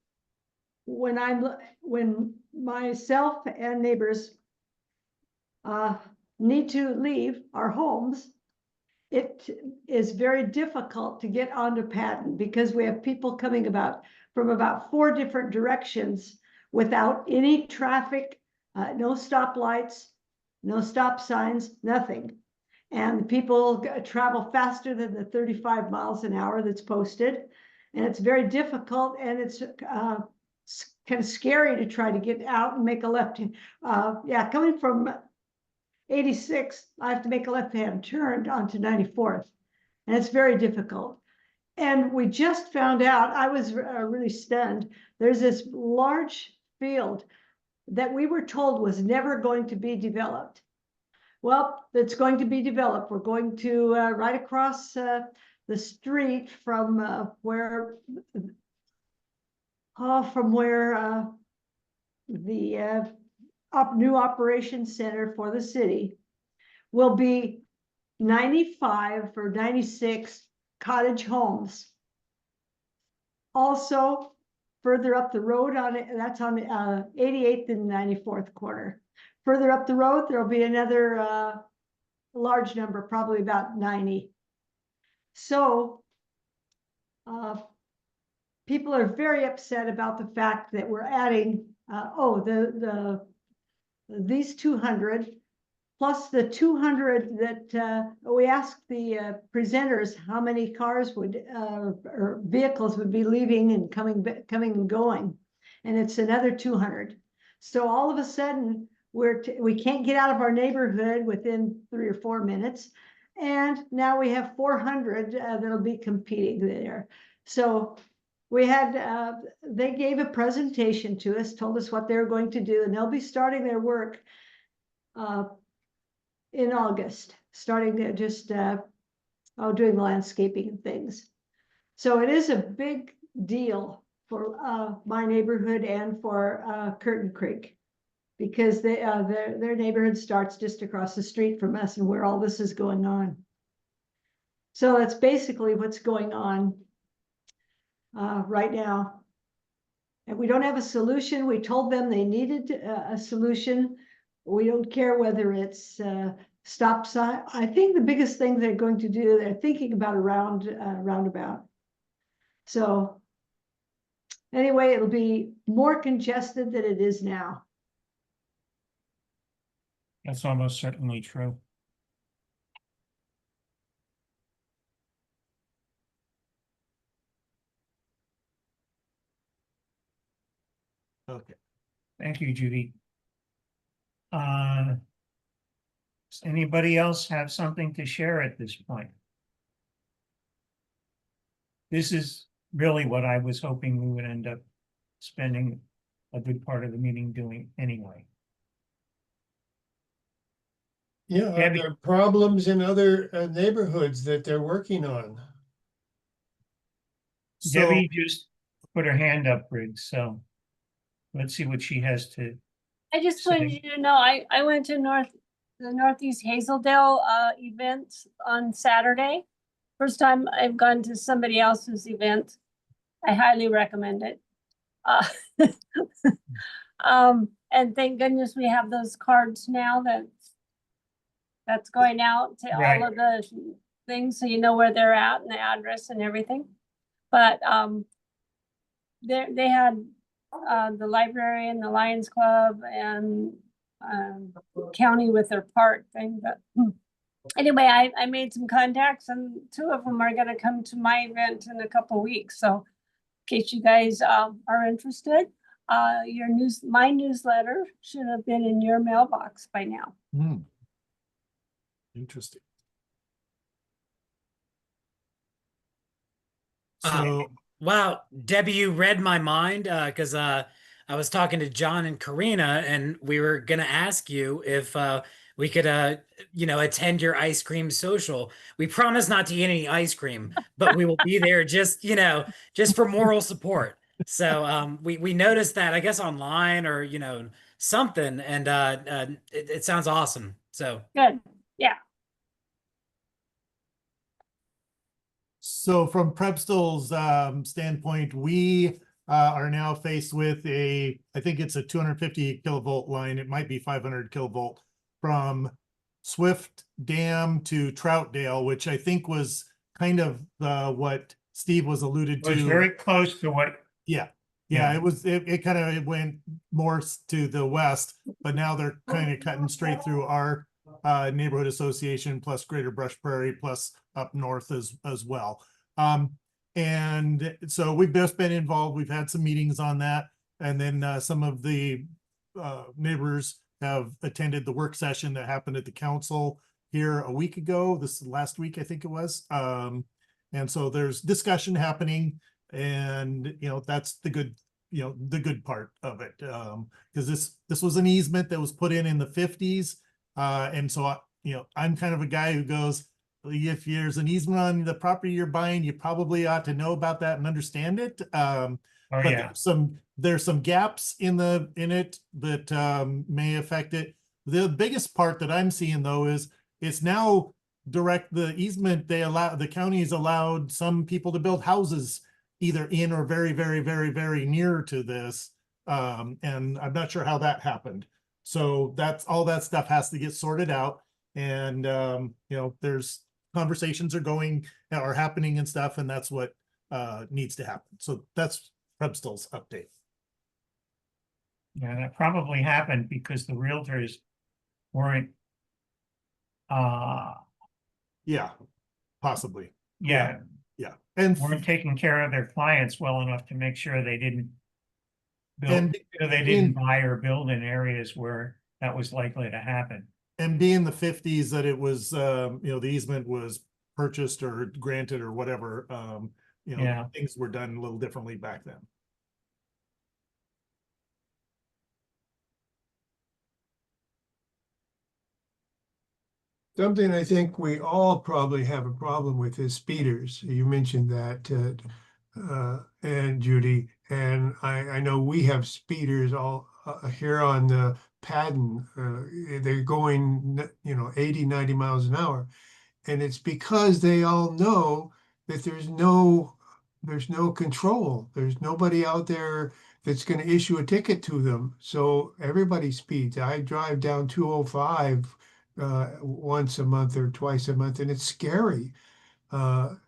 when myself and neighbors need to leave our homes, it is very difficult to get onto Patton because we have people coming from about 4 different directions without any traffic, no stoplights, no stop signs, nothing. And people travel faster than the 35 miles an hour that's posted. And it's very difficult, and it's kind of scary to try to get out and make a left. Coming from 86, I have to make a left-hand turn onto 94th. And it's very difficult. And we just found out, I was really stunned, there's this large field that we were told was never going to be developed. Well, it's going to be developed. We're going to right across the street from where the new operations center for the city will be 95 or 96 cottage homes. Also, Further up the road on it, that's on 88th and 94th corner. Further up the road, there'll be another large number, probably about 90. So people are very upset about the fact that we're adding, these 200 plus the 200 that we asked the presenters how many cars would or vehicles would be leaving and coming and going, and it's another 200. So all of a sudden we can't get out of our neighborhood within 3 or 4 minutes, and now we have 400 that'll be competing there. So we had they gave a presentation to us, told us what they're going to do, and they'll be starting their work in August, starting to just doing landscaping and things. So it is a big deal for my neighborhood and for Curtin Creek, because their neighborhood starts just across the street from us and where all this is going on. So that's basically what's going on right now. And we don't have a solution. We told them they needed a solution. We don't care whether it's stop sign. I think the biggest thing they're going to do, they're thinking about a roundabout. So anyway, it'll be more congested than it is now. That's almost certainly true. Okay. Thank you, Judy. Does anybody else have something to share at this point? This is really what I was hoping we would end up spending a good part of the meeting doing anyway. Yeah, are Debbie- there problems in other neighborhoods that they're working on? So, Debbie just put her hand up, Briggs, so let's see what she has to. I just Same. wanted you to know, I went to the Northeast Hazeldale event on Saturday. First time I've gone to somebody else's event. I highly recommend it. And thank goodness we have those cards now that's going out to Right. all of the things, so you know where they're at and the address and everything. But they had the library and the Lions Club and county with their park thing. But anyway, I made some contacts, and 2 of them are gonna come to my event in a couple weeks. So in case you guys are interested, my newsletter should have been in your mailbox by now. interesting. Uh, So, Wow, Debbie, you read my mind because I was talking to John and Karina, and we were gonna ask you if we could attend your ice cream social. We promise not to eat any ice cream, but we will be there just for moral support. So we noticed that, I guess, online or something, and it sounds awesome. So Good, yeah. So from Prebstel's standpoint, we are now faced with I think it's a 250 kilovolt line. It might be 500 kilovolt from Swift Dam to Troutdale, which I think was kind of what Steve was alluded It was to. very close to what. Yeah. Yeah. It kind of went more to the west, but now they're kind of cutting straight through our neighborhood association plus Greater Brush Prairie plus up north as well. And so we've just been involved. We've had some meetings on that, and then some of the neighbors have attended the work session that happened at the council here a week ago. This last week, I think it was. And so there's discussion happening, and that's the good part of it, because this was an easement that was put in the 50s, and so I'm kind of a guy who goes, if there's an easement on the property you're buying, you probably ought to know about that and understand it. But yeah. there's some gaps in it that may affect it. The biggest part that I'm seeing though is it's now the easement. The county has allowed some people to build houses either in or very, very, very, very near to this. And I'm not sure how that happened. So that's all that stuff has to get sorted out. And, you know, there's conversations are happening and stuff, and that's what needs to happen. So that's Prebstel's update. Yeah, that probably happened because the realtors weren't, Yeah, possibly. yeah, Yeah. And weren't taking care of their clients well enough to make sure they didn't And buy or build in areas where that was likely to happen. and being the 50s that it was, you know, the easement was purchased or granted or whatever, you know, Yeah. things were done a little differently back then. Something I think we all probably have a problem with is speeders. You mentioned that, and Judy, and I know we have speeders all here on the Padden. They're going, you know, 80, 90 miles an hour. And it's because they all know that there's no control. There's nobody out there that's going to issue a ticket to them. So everybody speeds. I drive down 205 once a month or twice a month, and it's scary. But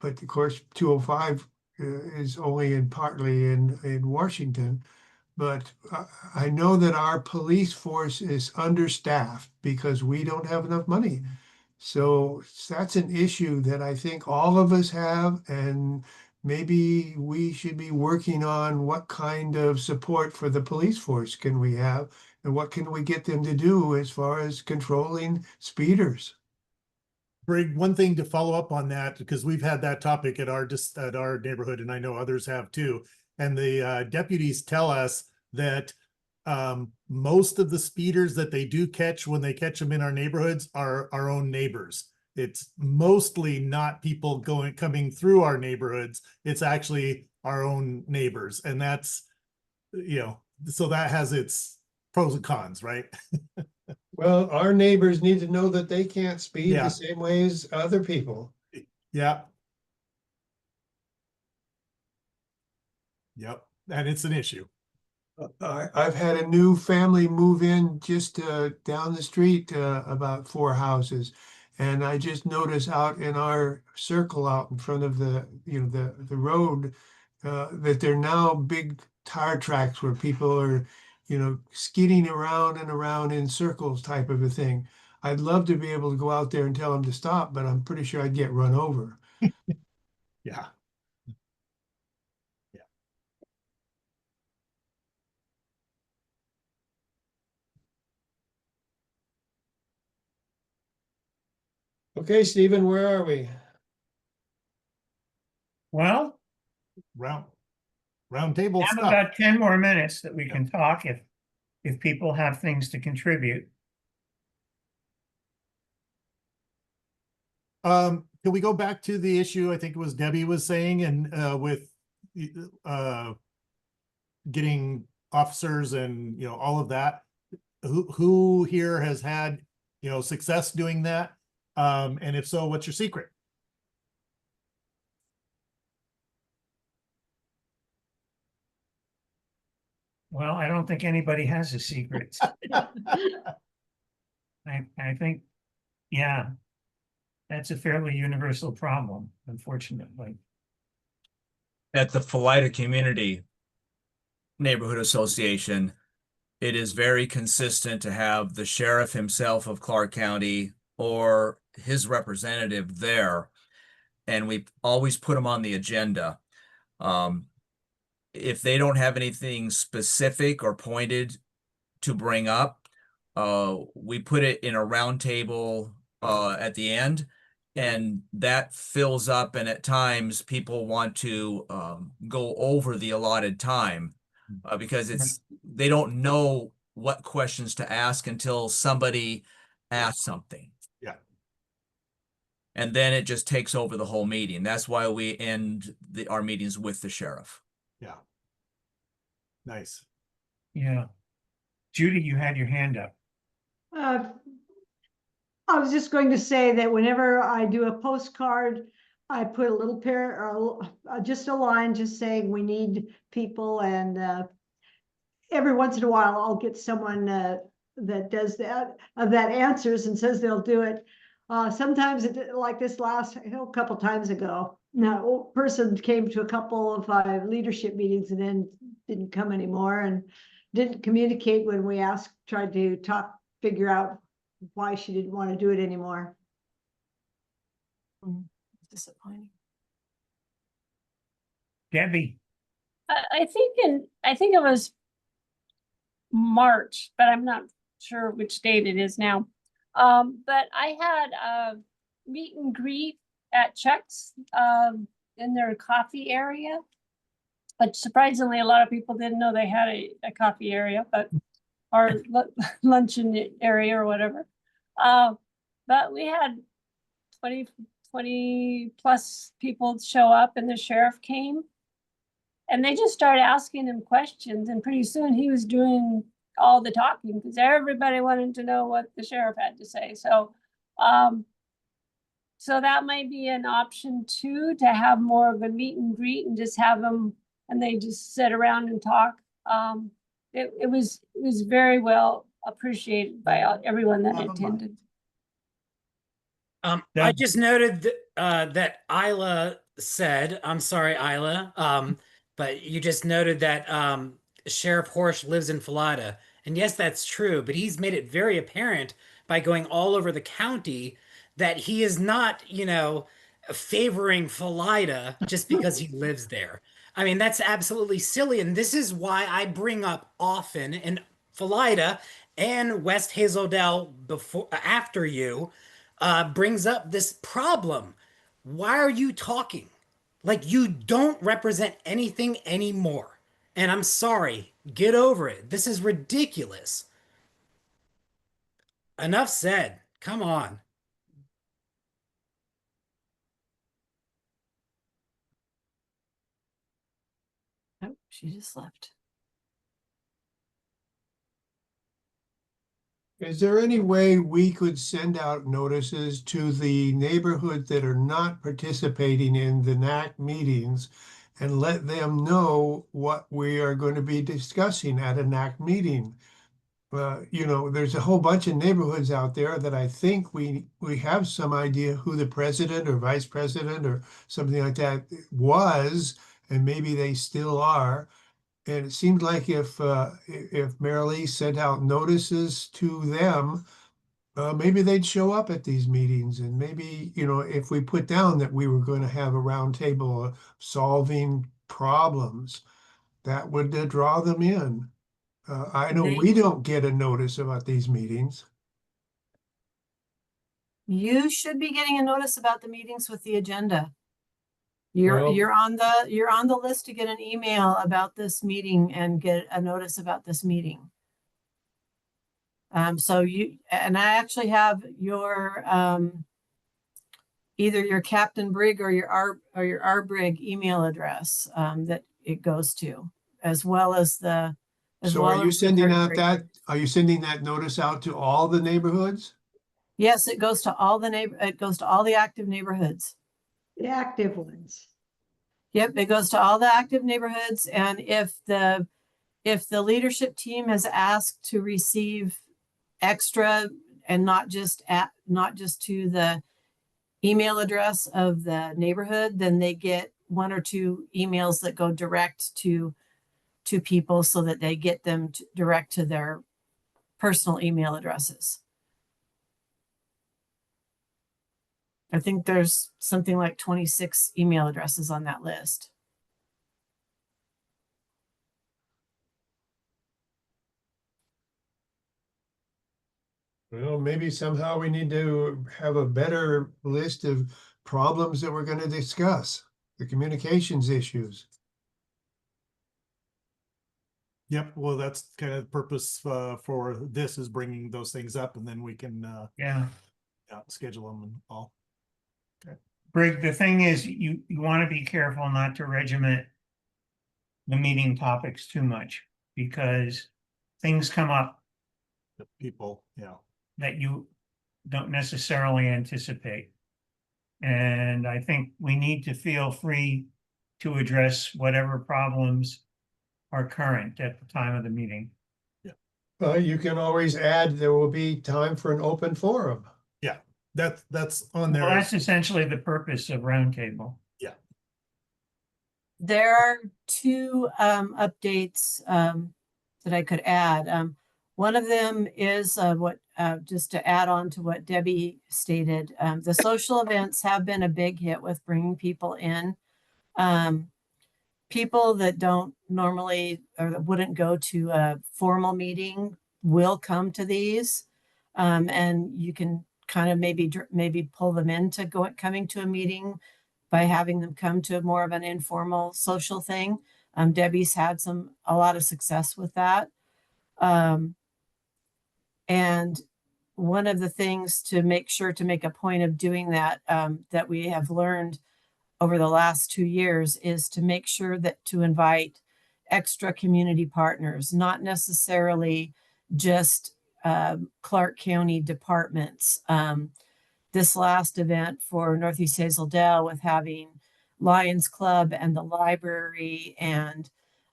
of course, 205 is only partly in Washington. But I know that our police force is understaffed because we don't have enough money. So that's an issue that I think all of us have, and maybe we should be working on what kind of support for the police force can we have, and what can we get them to do as far as controlling speeders. Brig, one thing to follow up on that, because we've had that topic at our neighborhood, and I know others have too. And the deputies tell us that most of the speeders that they do catch when they catch them in our neighborhoods are our own neighbors. It's mostly not people coming through our neighborhoods. It's actually our own neighbors. And that's, you know, so that has its pros and cons, right? Well, our neighbors need to know that they can't speed Yeah. the same way as other people. Yeah. Yep. And it's an issue. I've had a new family move in just down the street, about 4 houses. And I just noticed out in our circle out in front of the, you know, the road, that there are now big tire tracks where people are, you know, skidding around and around in circles type of a thing. I'd love to be able to go out there and tell them to stop, but I'm pretty sure I'd get run over. Yeah. Okay, Stephen, where are we? Well, Roundtable have stuff. about 10 more minutes that we can talk if people have things to contribute. Can we go back to the issue I think it was Debbie was saying, and with getting officers and, you know, all of that? Who here has had, you know, success doing that? And if so, what's your secret? Well, I don't think anybody has a secret. I think, yeah, that's a fairly universal problem, unfortunately. At the Philida Community Neighborhood Association, it is very consistent to have the sheriff himself of Clark County or his representative there, and we always put them on the agenda. If they don't have anything specific or pointed to bring up, we put it in a roundtable at the end, and that fills up, and at times people want to go over the allotted time because they don't know what questions to ask until somebody asks something. Yeah. And then it just takes over the whole meeting. That's why we end our meetings with the sheriff. Yeah. Nice. Yeah. Judy, you had your hand up. I was just going to say that whenever I do a postcard I put a little just a line just saying we need people, and every once in a while I'll get someone that does that, that answers and says they'll do it. Sometimes like this last, a couple times ago, now person came to a couple of leadership meetings and then didn't come anymore and didn't communicate when we tried to figure out why she didn't want to do it anymore. Disappointing. Debbie, I think it was March, but I'm not sure which date it is now. But I had a meet and greet at Chuck's in their coffee area. But surprisingly, a lot of people didn't know they had a coffee area, or luncheon area or whatever. But we had 20 plus people show up, and the sheriff came. And they just started asking him questions, and pretty soon he was doing all the talking because everybody wanted to know what the sheriff had to say. So, so that might be an option too, to have more of a meet and greet and just have them, and they just sit around and talk. It was very well appreciated by everyone that attended. I just noted that Isla said, I'm sorry, Isla, but you just noted that Sheriff Horsch lives in Florida. And yes, that's true, but he's made it very apparent by going all over the county that he is not, favoring Florida just because he lives there. I mean, that's absolutely silly. And this is why I bring up often in Florida and West Hazeldale after you brings up this problem. Why are you talking? Like, you don't represent anything anymore. And I'm sorry, get over it. This is ridiculous. Enough said. Come on. Oh, she just left. Is there any way we could send out notices to the neighborhoods that are not participating in the NAC meetings and let them know what we are going to be discussing at a NAC meeting? There's a whole bunch of neighborhoods out there that I think we have some idea who the president or vice president or something like that was, and maybe they still are. And it seemed like if Marilee sent out notices to them, maybe they'd show up at these meetings. And maybe, if we put down that we were going to have a roundtable solving problems, that would draw them in. I know we don't get a notice about these meetings. You should be getting a notice about the meetings with the agenda. You're on the list to get an email about this meeting and get a notice about this meeting. So I actually have your either your Captain Brig or your R Brig email address that it goes to, as well as the. So are you sending that notice out to all the neighborhoods? Yes, it goes to all the active neighborhoods. The active ones. Yep, it goes to all the active neighborhoods, and if the leadership team has asked to receive extra and not just to the email address of the neighborhood, then they get 1 or 2 emails that go direct to people so that they get them direct to their personal email addresses. I think there's something like 26 email addresses on that list. Well, maybe somehow we need to have a better list of problems that we're going to discuss, the communications issues. Yep, well, that's kind of the purpose for this, is bringing those things up, and then we can schedule them and all. Okay. Brig, the thing is, you want to be careful not to regiment the meeting topics too much, because things come up The people, that you don't necessarily anticipate. And I think we need to feel free to address whatever problems are current at the time of the meeting. You can always add, there will be time for an open forum. Yeah, that's on Well, there. that's essentially the purpose of Roundtable. There are two updates that I could add. One of them is just to add on to what Debbie stated. The social events have been a big hit with bringing people in. People that don't normally or that wouldn't go to a formal meeting will come to these, and you can kind of maybe pull them into coming to a meeting by having them come to more of an informal social thing. Debbie's had a lot of success with that. And one of the things to make sure to make a point of doing that, that we have learned over the last 2 years is to make sure that to invite extra community partners, not necessarily just Clark County departments. This last event for Northeast Hazel Dell with having Lions Club and the library and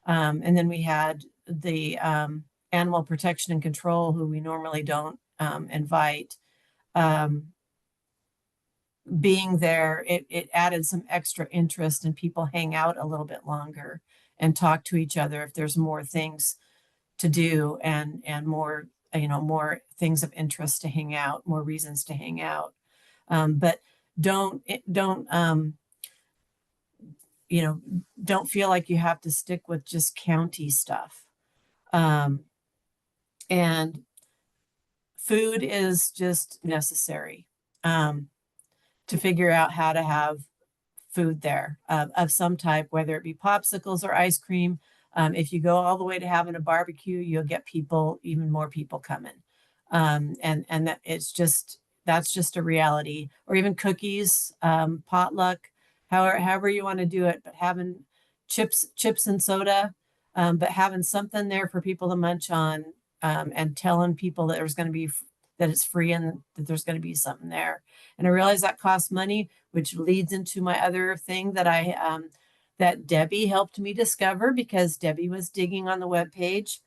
then we had the Animal Protection and Control, who we normally don't invite. Being there, it added some extra interest and people hang out a little bit longer and talk to each other if there's more things to do and more, more things of interest to hang out, more reasons to hang out. But don't feel like you have to stick with just county stuff. And food is just necessary to figure out how to have food there of some type, whether it be popsicles or ice cream. If you go all the way to having a barbecue, you'll get even more people coming. And that that's just a reality. Or even cookies, potluck, however you want to do it, but having chips and soda, but having something there for people to munch on, and telling people that that it's free and that there's going to be something there. And I realize that costs money, which leads into my other thing that that Debbie helped me discover, because Debbie was digging on the webpage.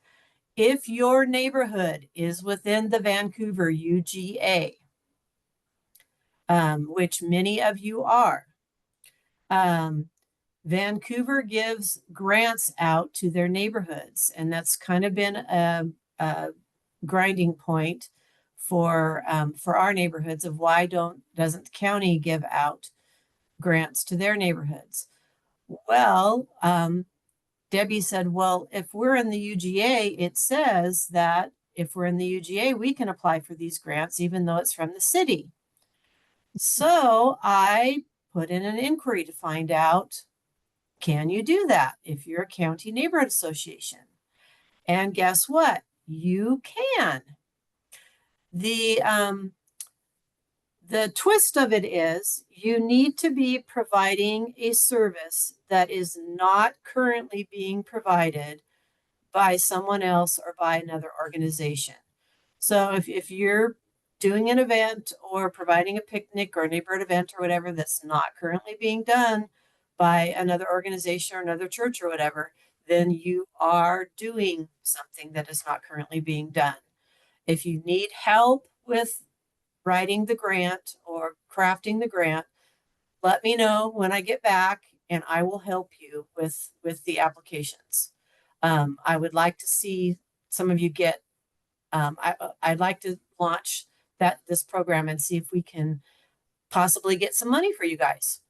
If your neighborhood is within the Vancouver UGA, which many of you are, Vancouver gives grants out to their neighborhoods, and that's kind of been a grinding point for our neighborhoods of why doesn't the county give out grants to their neighborhoods? Well, Debbie said, well, if we're in the UGA, it says that if we're in the UGA, we can apply for these grants, even though it's from the city. So I put in an inquiry to find out, can you do that if you're a county neighborhood association? And guess what? You can. The twist of it is you need to be providing a service that is not currently being provided by someone else or by another organization. So if you're doing an event or providing a picnic or a neighborhood event or whatever that's not currently being done by another organization or another church or whatever, then you are doing something that is not currently being done. If you need help with writing the grant or crafting the grant, let me know when I get back and I will help you with the applications. I would like to see some of you get, I'd like to launch this program and see if we can possibly get some money for you guys.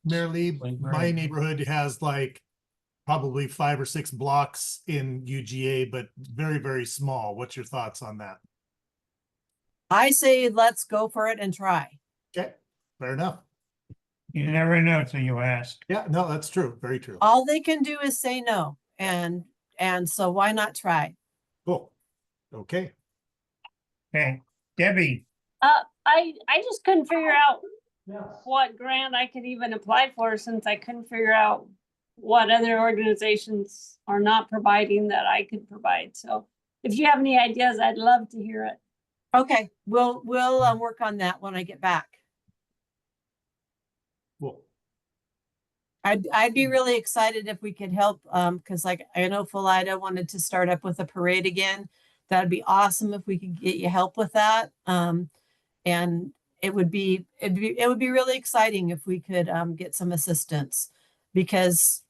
Mayor Lee, my neighborhood has like probably 5 or 6 blocks in UGA, but very, very small. What's your thoughts on that? I say, let's go for it and try. Okay, fair enough. You never know till you ask. Yeah, no, that's true. Very true. All they can do is say no. And so why not try? Cool. Okay. Okay, Debbie. I just couldn't figure out what grant I could even apply for, since I couldn't figure out what other organizations are not providing that I could provide. So if you have any ideas, I'd love to hear it. Okay, we'll work on that when I get back. I'd be really excited if we could help, because like I know Philida wanted to start up with a parade again. That'd be awesome if we could get you help with that. And it would be really exciting if we could get some assistance, because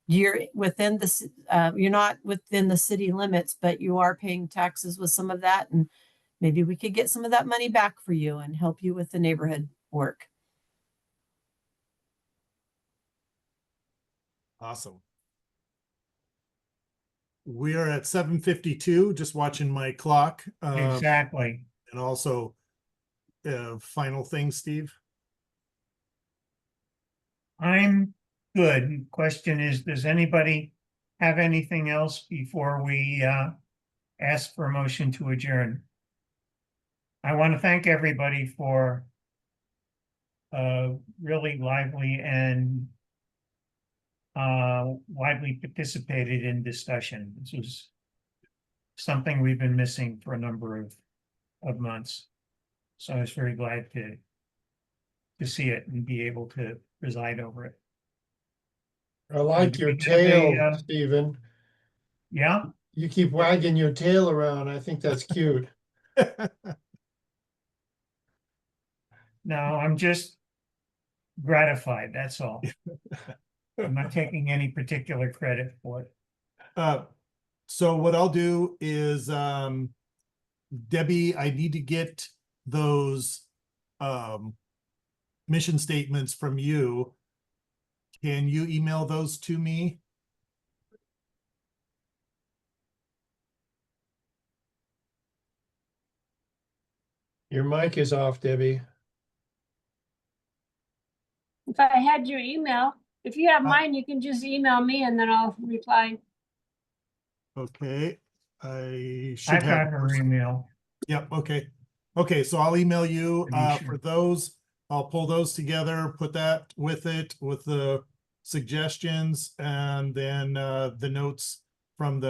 you're within the you're not within the city limits, but you are paying taxes with some of that, and maybe we could get some of that money back for you and help you with the neighborhood work. Awesome. We are at 7:52, just watching my clock. Exactly. And also, final thing, Steve. I'm good. Question is, does anybody have anything else before we ask for a motion to adjourn? I want to thank everybody for really lively and widely participated in discussion. This was something we've been missing for a number of months. So I was very glad to see it and be able to preside over it. I like Do your we have tail, a, Stephen. Yeah, You keep wagging your tail around. I think that's cute. no, I'm just gratified, that's all. I'm not taking any particular credit for it. So what I'll do is, Debbie, I need to get those mission statements from you. Can you email those to me? Your mic is off, Debbie. If I had your email, if you have mine, you can just email me and then I'll reply. Okay, I should I've have got her email. Yep, okay. Okay, so I'll email you Are you for sure? those. I'll pull those together, put that with the suggestions, and then the notes from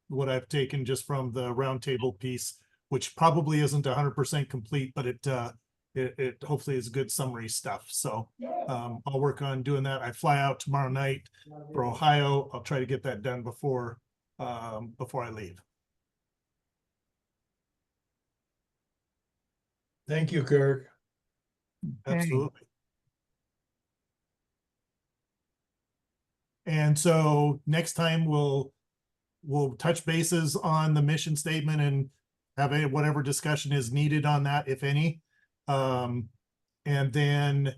what I've taken just from the roundtable piece, which probably isn't 100% complete, but it hopefully is good summary stuff. So I'll work on doing that. I fly out tomorrow night for Ohio. I'll try to get that done before I leave. Thank you, Kirk. Okay. Absolutely. And so next time we'll touch bases on the mission statement and have whatever discussion is needed on that, if any. And then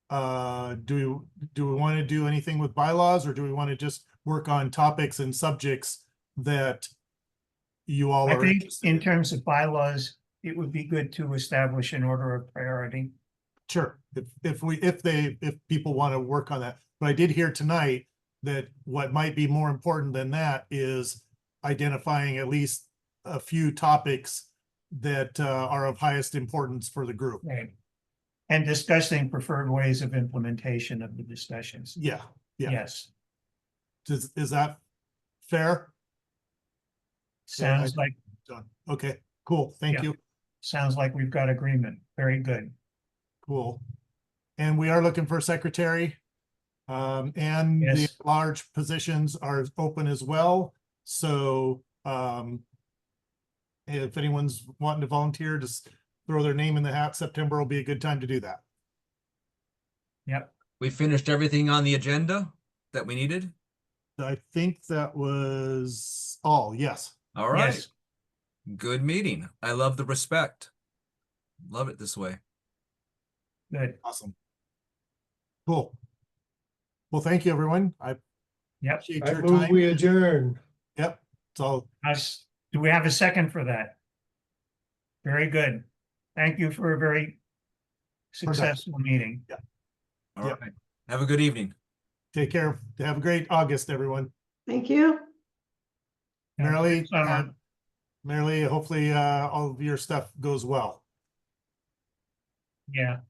do we want to do anything with bylaws, or do we want to just work on topics and subjects that you all I are think interested in terms of bylaws, it would be good to establish an order of priority. Sure, if people want to work on that. But I did hear tonight that what might be more important than that is identifying at least a few topics that are of highest importance for the group. Right. And discussing preferred ways of implementation of the discussions. Yeah, yeah. Yes, Is that fair? sounds like, Done. Okay, cool. Thank Yeah. you. sounds like we've got agreement. Very good. Cool. And we are looking for a secretary. And the Yes. large positions are open as well. So if anyone's wanting to volunteer, just throw their name in the hat. September will be a good time to do that. Yep. We finished everything on the agenda that we needed. I think that was all. Yes. All right. Yes. Good meeting. I love the respect. Love it this way. Good. Awesome. Cool. Well, thank you, everyone. I Yep. appreciate I your move time. we adjourn. Yep. So Do we have a second for that? Very good. Thank you for a very successful meeting. All Yep. right. Have a good evening. take care. Have a great August, everyone. Thank you. Have a Marilee, good summer. Marilee, hopefully all of your stuff goes well. Yeah.